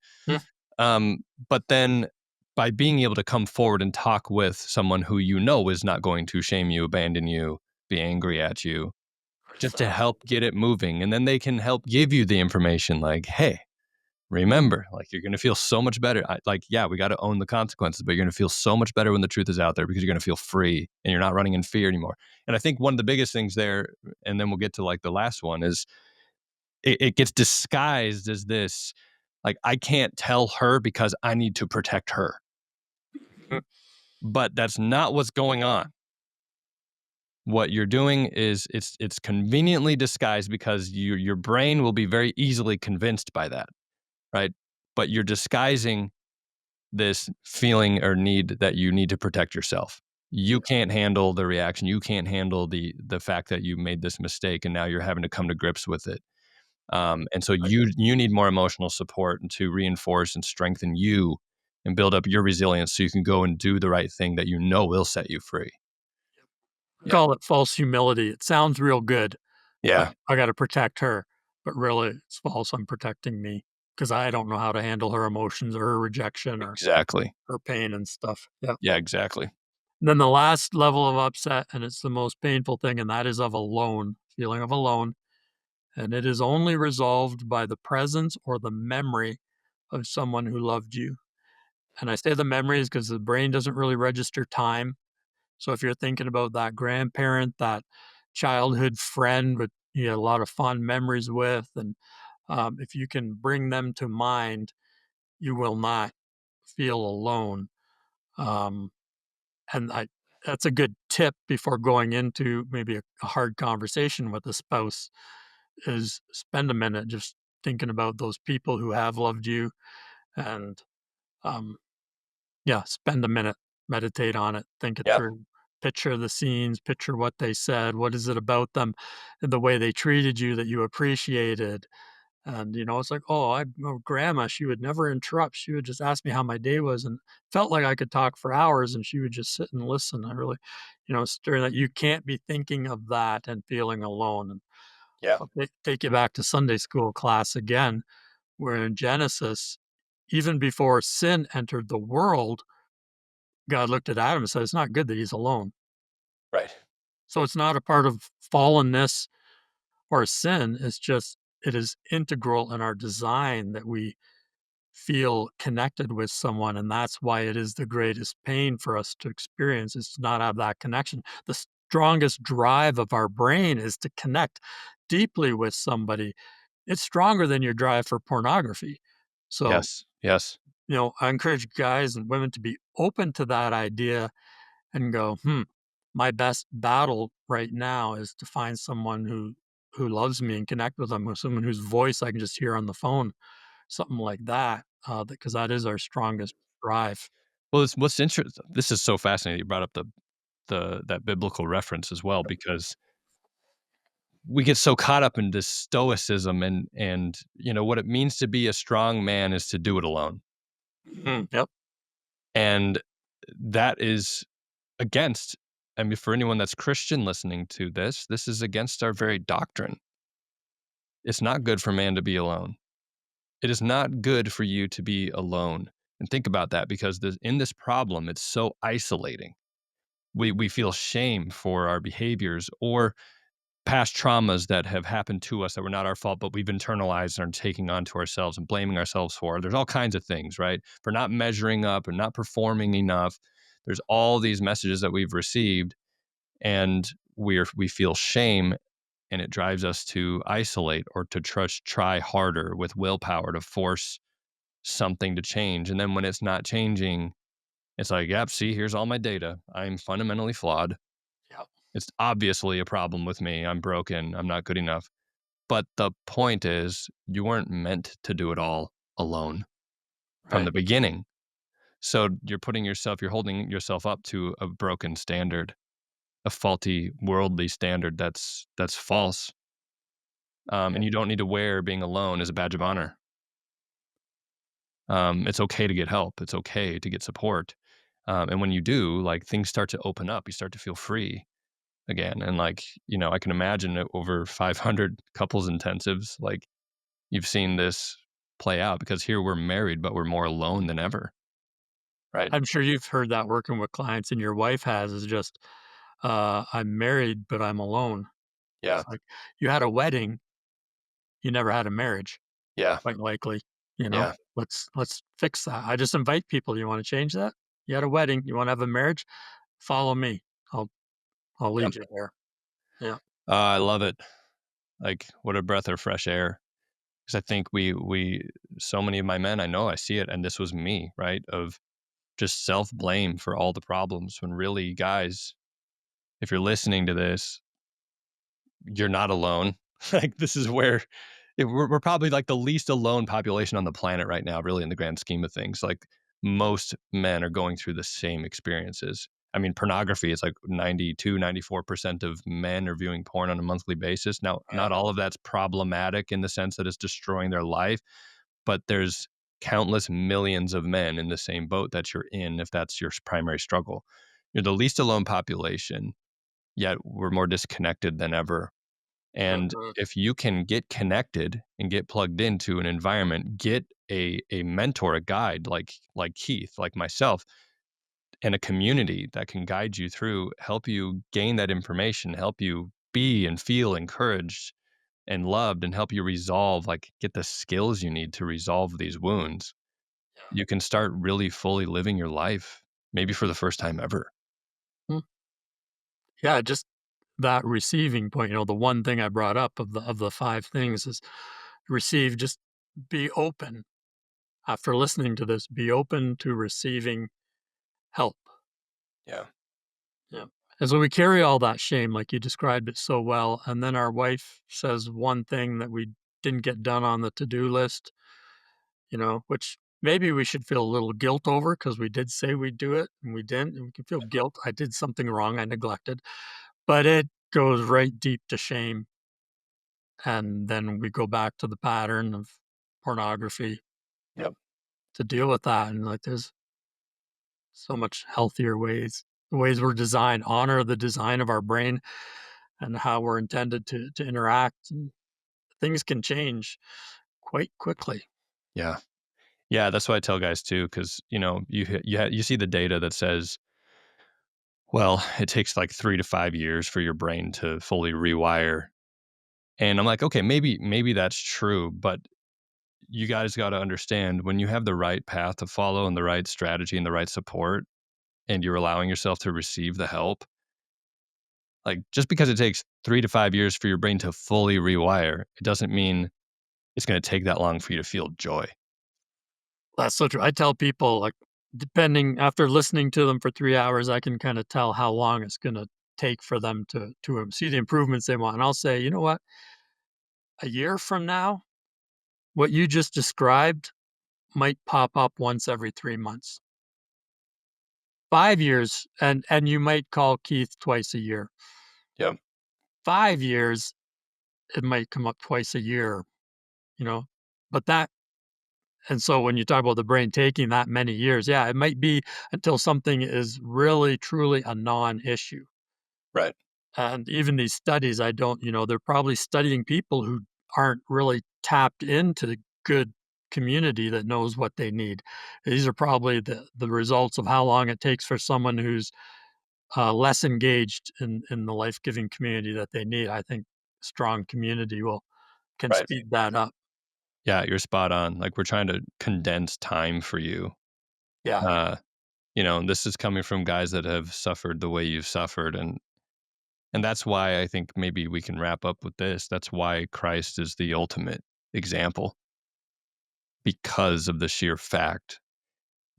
Mm. But then by being able to come forward and talk with someone who you know is not going to shame you, abandon you, be angry at you, just to help get it moving. And then they can help give you the information like, hey, remember, like you're going to feel so much better. Yeah, we got to own the consequences, but you're going to feel so much better when the truth is out there because you're going to feel free and you're not running in fear anymore. And I think one of the biggest things there, and then we'll get to like the last one, is it gets disguised as this, like, I can't tell her because I need to protect her. Mm. But that's not what's going on. What you're doing is it's conveniently disguised because your brain will be very easily convinced by that, right? But you're disguising this feeling or need that you need to protect yourself. You can't handle the reaction. You can't handle the fact that you made this mistake, and now you're having to come to grips with it. And so Right. you need more emotional support and to reinforce and strengthen you and build up your resilience so you can go and do the right thing that you know will set you free. I Yeah. call it false humility. It sounds real good. Like, Yeah. I got to protect her, but really it's false. I'm protecting me because I don't know how to handle her emotions or her rejection or Exactly. her pain and stuff. Yeah. Yeah. Exactly. And then the last level of upset, and it's the most painful thing, and that is of alone, feeling of alone. And it is only resolved by the presence or the memory of someone who loved you. And I say the memories because the brain doesn't really register time. So if you're thinking about that grandparent, that childhood friend with you had a lot of fond memories with, and if you can bring them to mind, you will not feel alone. Um, and that's a good tip before going into maybe a hard conversation with a spouse is spend a minute just thinking about those people who have loved you and um, yeah, spend a minute, meditate on it, think it Yeah. through, picture the scenes, picture what they said, what is it about them, the way they treated you that you appreciated. And it's like, oh, grandma, she would never interrupt. She would just ask me how my day was, and felt like I could talk for hours, and she would just sit and listen. I really, it's during that you can't be thinking of that and feeling alone. And Yeah. I'll take you back to Sunday school class again, where in Genesis, even before sin entered the world, God looked at Adam and said, "It's not good that he's alone." Right. So it's not a part of fallenness or sin. It's just it is integral in our design that we feel connected with someone, and that's why it is the greatest pain for us to experience is to not have that connection. The strongest drive of our brain is to connect deeply with somebody. It's stronger than your drive for pornography. So, Yes. Yes. I encourage guys and women to be open to that idea and go, my best battle right now is to find someone who loves me and connect with them, with someone whose voice I can just hear on the phone, something like that, because that is our strongest drive. Well, it's what's interesting. This is so fascinating. You brought up the that biblical reference as well because we get so caught up in this stoicism and what it means to be a strong man is to do it alone. Yep. And that is against, I mean, for anyone that's Christian listening to this is against our very doctrine. It's not good for man to be alone. It is not good for you to be alone. And think about that because in this problem, it's so isolating. We feel shame for our behaviors or past traumas that have happened to us that were not our fault, but we've internalized and are taking onto ourselves and blaming ourselves for. There's all kinds of things, right? For not measuring up and not performing enough. There's all these messages that we've received, and we feel shame, and it drives us to isolate or to try harder with willpower to force something to change. And then when it's not changing, it's like, yep, see, here's all my data. I'm fundamentally flawed. Yep. It's obviously a problem with me. I'm broken. I'm not good enough. But the point is, you weren't meant to do it all alone. from Right. the beginning. So you're holding yourself up to a broken standard, a faulty worldly standard that's false. Yeah. And you don't need to wear being alone as a badge of honor. It's okay to get help. It's okay to get support. And when you do, like things start to open up. You start to feel free again. And like, I can imagine it over 500 couples intensives, like you've seen this play out because here we're married, but we're more alone than ever. Right. I'm sure you've heard that working with clients and your wife has is just, "I'm married, but I'm alone." Yeah. It's like, you had a wedding, you never had a marriage, Yeah. quite likely, you know? Yeah. Let's fix that. I just invite people, "You wanna change that? You had a wedding, you wanna have a marriage? Follow me. I'll I'll Yep. lead you there." Yeah. I love it. Like what a breath of fresh air. Because I think so many of my men, I know I see it, and this was me, right? Of just self blame for all the problems when really, guys, if you're listening to this, you're not alone. Like this is where we're probably like the least alone population on the planet right now, really, in the grand scheme of things. Like most men are going through the same experiences. I mean, pornography is like 92, 94% of men are viewing porn on a monthly basis. Now, Yeah. not all of that's problematic in the sense that it's destroying their life, but there's countless millions of men in the same boat that you're in if that's your primary struggle. You're the least alone population, yet we're more disconnected than ever. And Mhm. if you can get connected and get plugged into an environment, get a mentor, a guide like Keith, like myself, and a community that can guide you through, help you gain that information, help you be and feel encouraged and loved, and help you resolve, like get the skills you need to resolve these wounds. Yeah. You can start really fully living your life, maybe for the first time ever. Mm. Yeah, just that receiving point, the one thing I brought up of the 5 things is receive, just be open. After listening to this, be open to receiving help. Yeah. Yeah. And so we carry all that shame, like you described it so well, and then our wife says one thing that we didn't get done on the to-do list, which maybe we should feel a little guilt over because we did say we'd do it and we didn't, and we can feel guilt. I did something wrong, I neglected, but it goes right deep to shame, and then we go back to the pattern of pornography Yep. to deal with that, and, like, there's so much healthier ways. The ways we're designed, honor the design of our brain and how we're intended to interact, and things can change quite quickly. Yeah. Yeah, that's what I tell guys too, because you see the data that says, well, it takes like 3 to 5 years for your brain to fully rewire, and I'm like, okay, maybe that's true, but you guys got to understand when you have the right path to follow and the right strategy and the right support, and you're allowing yourself to receive the help. Like just because it takes 3 to 5 years for your brain to fully rewire, it doesn't mean it's going to take that long for you to feel joy. That's so true. I tell people, like, depending after listening to them for 3 hours, I can kinda tell how long it's gonna take for them to see the improvements they want, and I'll say, "You know what? A year from now, what you just described might pop up once every 3 months. 5 years, and you might call Keith twice a year. Yep. 5 years, it might come up twice a year," you know? But that and so when you talk about the brain taking that many years, yeah, it might be until something is really, truly a non-issue. Right. And even these studies, I don't they're probably studying people who aren't really tapped into good community that knows what they need. These are probably the results of how long it takes for someone who's, less engaged in the life-giving community that they need. I think strong community will can Right. speed that up. Yeah, you're spot on. Like we're trying to condense time for you. Yeah. Uh, and this is coming from guys that have suffered the way you've suffered, and that's why I think maybe we can wrap up with this. That's why Christ is the ultimate example, because of the sheer fact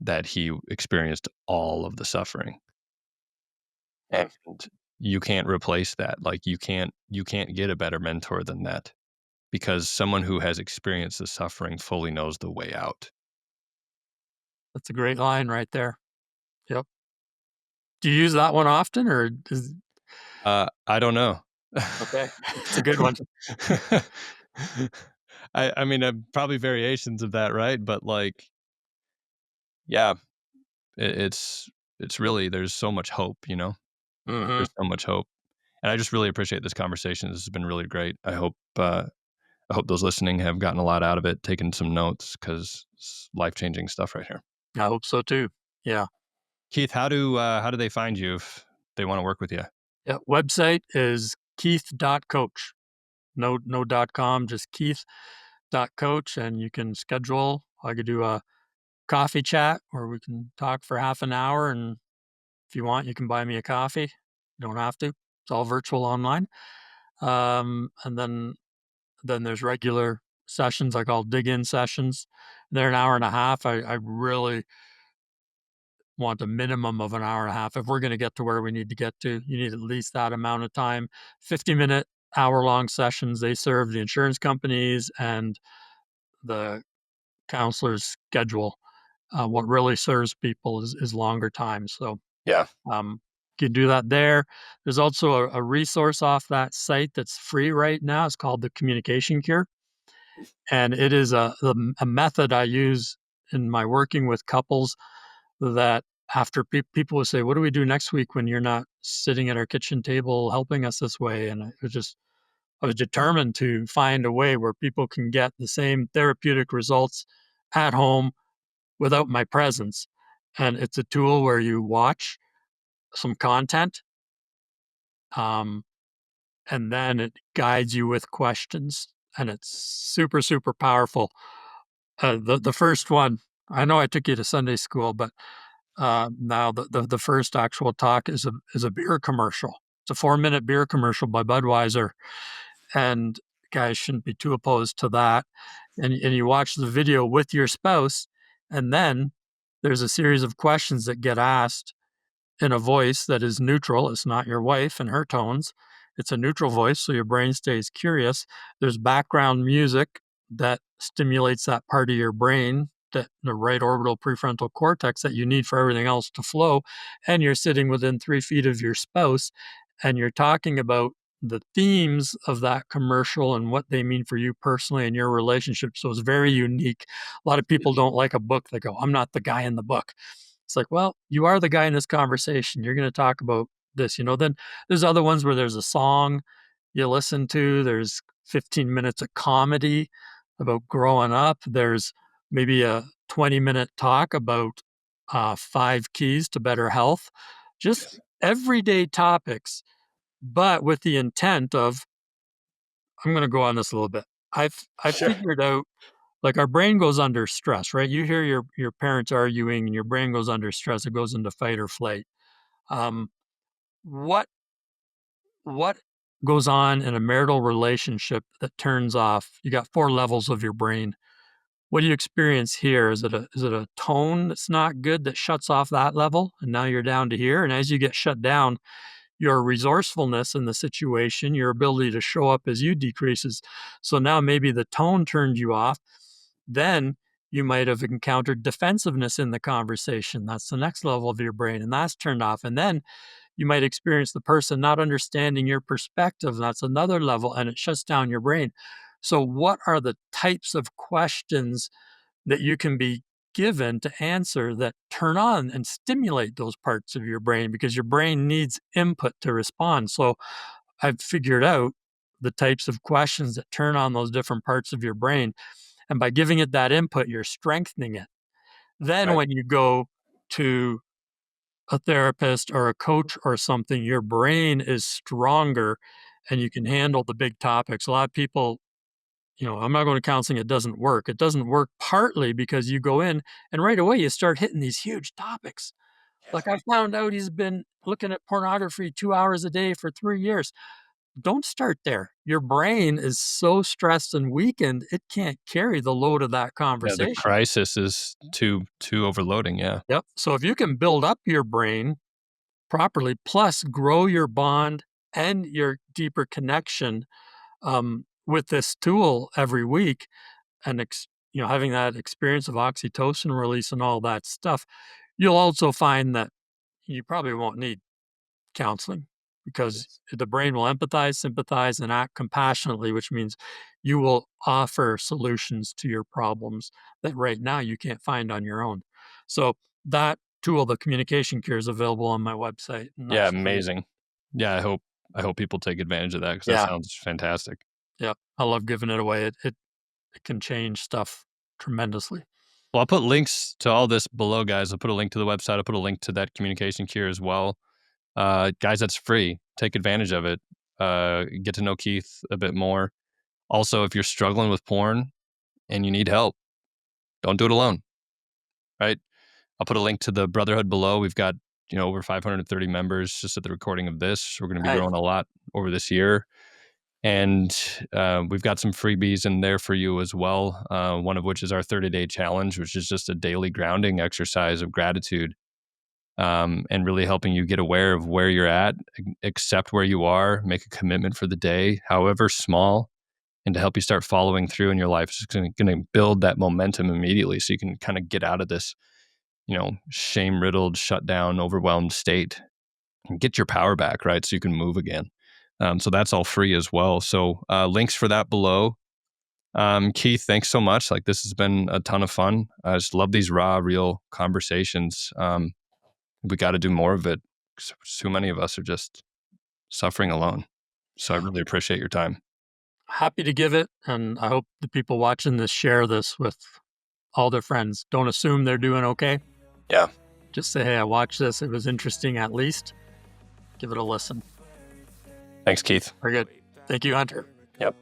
that he experienced all of the suffering. And you can't replace that. Like you can't get a better mentor than that, because someone who has experienced the suffering fully knows the way out. That's a great line right there. Yep. Do you use that one often or does I don't know. okay. It's a good one. I mean, probably variations of that, right? But like, yeah, it's really there's so much hope, you know. Mhm. There's so much hope, and I just really appreciate this conversation. This has been really great. I hope those listening have gotten a lot out of it, taken some notes because it's life changing stuff right here. I hope so too. Yeah. Keith, how do they find you if they want to work with you? Yeah. Website is keith.coach. No .com, just keith.coach, and you can schedule. I could do a coffee chat where we can talk for half an hour, and if you want, you can buy me a coffee. You don't have to. It's all virtual online. And then there's regular sessions I call dig-in sessions. They're an hour and a half. I really want a minimum of an hour and a half. If we're going to get to where we need to get to, you need at least that amount of time. 50-minute, hour-long sessions. They serve the insurance companies and the counselor's schedule. What really serves people is longer time. So Yeah. um, you can do that there. There's also a resource off that site that's free right now. It's called the Communication Cure, and it is a method I use in my working with couples. That after people will say, "What do we do next week when you're not sitting at our kitchen table helping us this way?" And I was determined to find a way where people can get the same therapeutic results at home without my presence. And it's a tool where you watch some content, um, and then it guides you with questions, and it's super, super powerful. The first one, I know I took you to Sunday school, but now the first actual talk is a beer commercial. It's a 4-minute beer commercial by Budweiser, and guys shouldn't be too opposed to that. And you watch the video with your spouse, and then there's a series of questions that get asked in a voice that is neutral. It's not your wife and her tones. It's a neutral voice, so your brain stays curious. There's background music that stimulates that part of your brain, that the right orbital prefrontal cortex that you need for everything else to flow. And you're sitting within 3 feet of your spouse, and you're talking about the themes of that commercial and what they mean for you personally and your relationship. So it's very unique. A lot of people don't like a book. They go, "I'm not the guy in the book." It's like, well, you are the guy in this conversation. You're going to talk about this, Then there's other ones where there's a song you listen to. There's 15 minutes of comedy about growing up. There's maybe a 20-minute talk about 5 keys to better health. Just everyday topics, but with the intent of, I'm going to go on this a little bit. I've Sure. figured out, like, our brain goes under stress, right? You hear your parents arguing and your brain goes under stress. It goes into fight or flight. Um, what what goes on in a marital relationship that turns off? You got 4 levels of your brain. What do you experience here? Is it a tone that's not good that shuts off that level, and now you're down to here? And as you get shut down, your resourcefulness in the situation, your ability to show up as you decreases. So now maybe the tone turned you off. Then you might have encountered defensiveness in the conversation. That's the next level of your brain, and that's turned off. And then you might experience the person not understanding your perspective. That's another level, and it shuts down your brain. So, what are the types of questions that you can be given to answer that turn on and stimulate those parts of your brain? Because your brain needs input to respond. So, I've figured out the types of questions that turn on those different parts of your brain. And by giving it that input, you're strengthening it. Then, Right. when you go to a therapist or a coach or something, your brain is stronger and you can handle the big topics. A lot of people, I'm not going to counseling, it doesn't work. It doesn't work partly because you go in and right away you start hitting these huge topics. Like, I found out he's been looking at pornography 2 hours a day for 3 years. Don't start there. Your brain is so stressed and weakened, it can't carry the load of that Yeah, the conversation. crisis is too overloading, yeah. Yep. So if you can build up your brain properly, plus grow your bond and your deeper connection with this tool every week, and having that experience of oxytocin release and all that stuff, you'll also find that you probably won't need counseling because Yes. the brain will empathize, sympathize, and act compassionately, which means you will offer solutions to your problems that right now you can't find on your own. So that tool, the communication cure, is available on my website, and Yeah, that's free. amazing. Yeah, I hope people take advantage of that because that Yeah, sounds fantastic. yeah, I love giving it away. It can change stuff tremendously. Well, I'll put links to all this below, guys. I'll put a link to the website. I'll put a link to that communication cure as well. Guys, that's free. Take advantage of it. Get to know Keith a bit more. Also, if you're struggling with porn and you need help, don't do it alone, right? I'll put a link to the Brotherhood below. We've got, over 530 members just at the recording of this. We're going to be Hey, growing a lot over this year. And we've got some freebies in there for you as well. One of which is our 30-day challenge, which is just a daily grounding exercise of gratitude, and really helping you get aware of where you're at, accept where you are, make a commitment for the day, however small, and to help you start following through in your life. It's going to build that momentum immediately so you can kind of get out of this, shame-riddled, shut down, overwhelmed state and get your power back, right? So you can move again. So that's all free as well. So links for that below. Keith, thanks so much. Like, this has been a ton of fun. I just love these raw, real conversations. We got to do more of it. So many of us are just suffering alone. So I really appreciate your time. happy to give it, and I hope the people watching this share this with all their friends. Don't assume they're doing okay. Yeah. Just say, hey, I watched this. It was interesting at least. Give it a listen. Thanks, Keith. Very good. Thank you, Hunter. Yep.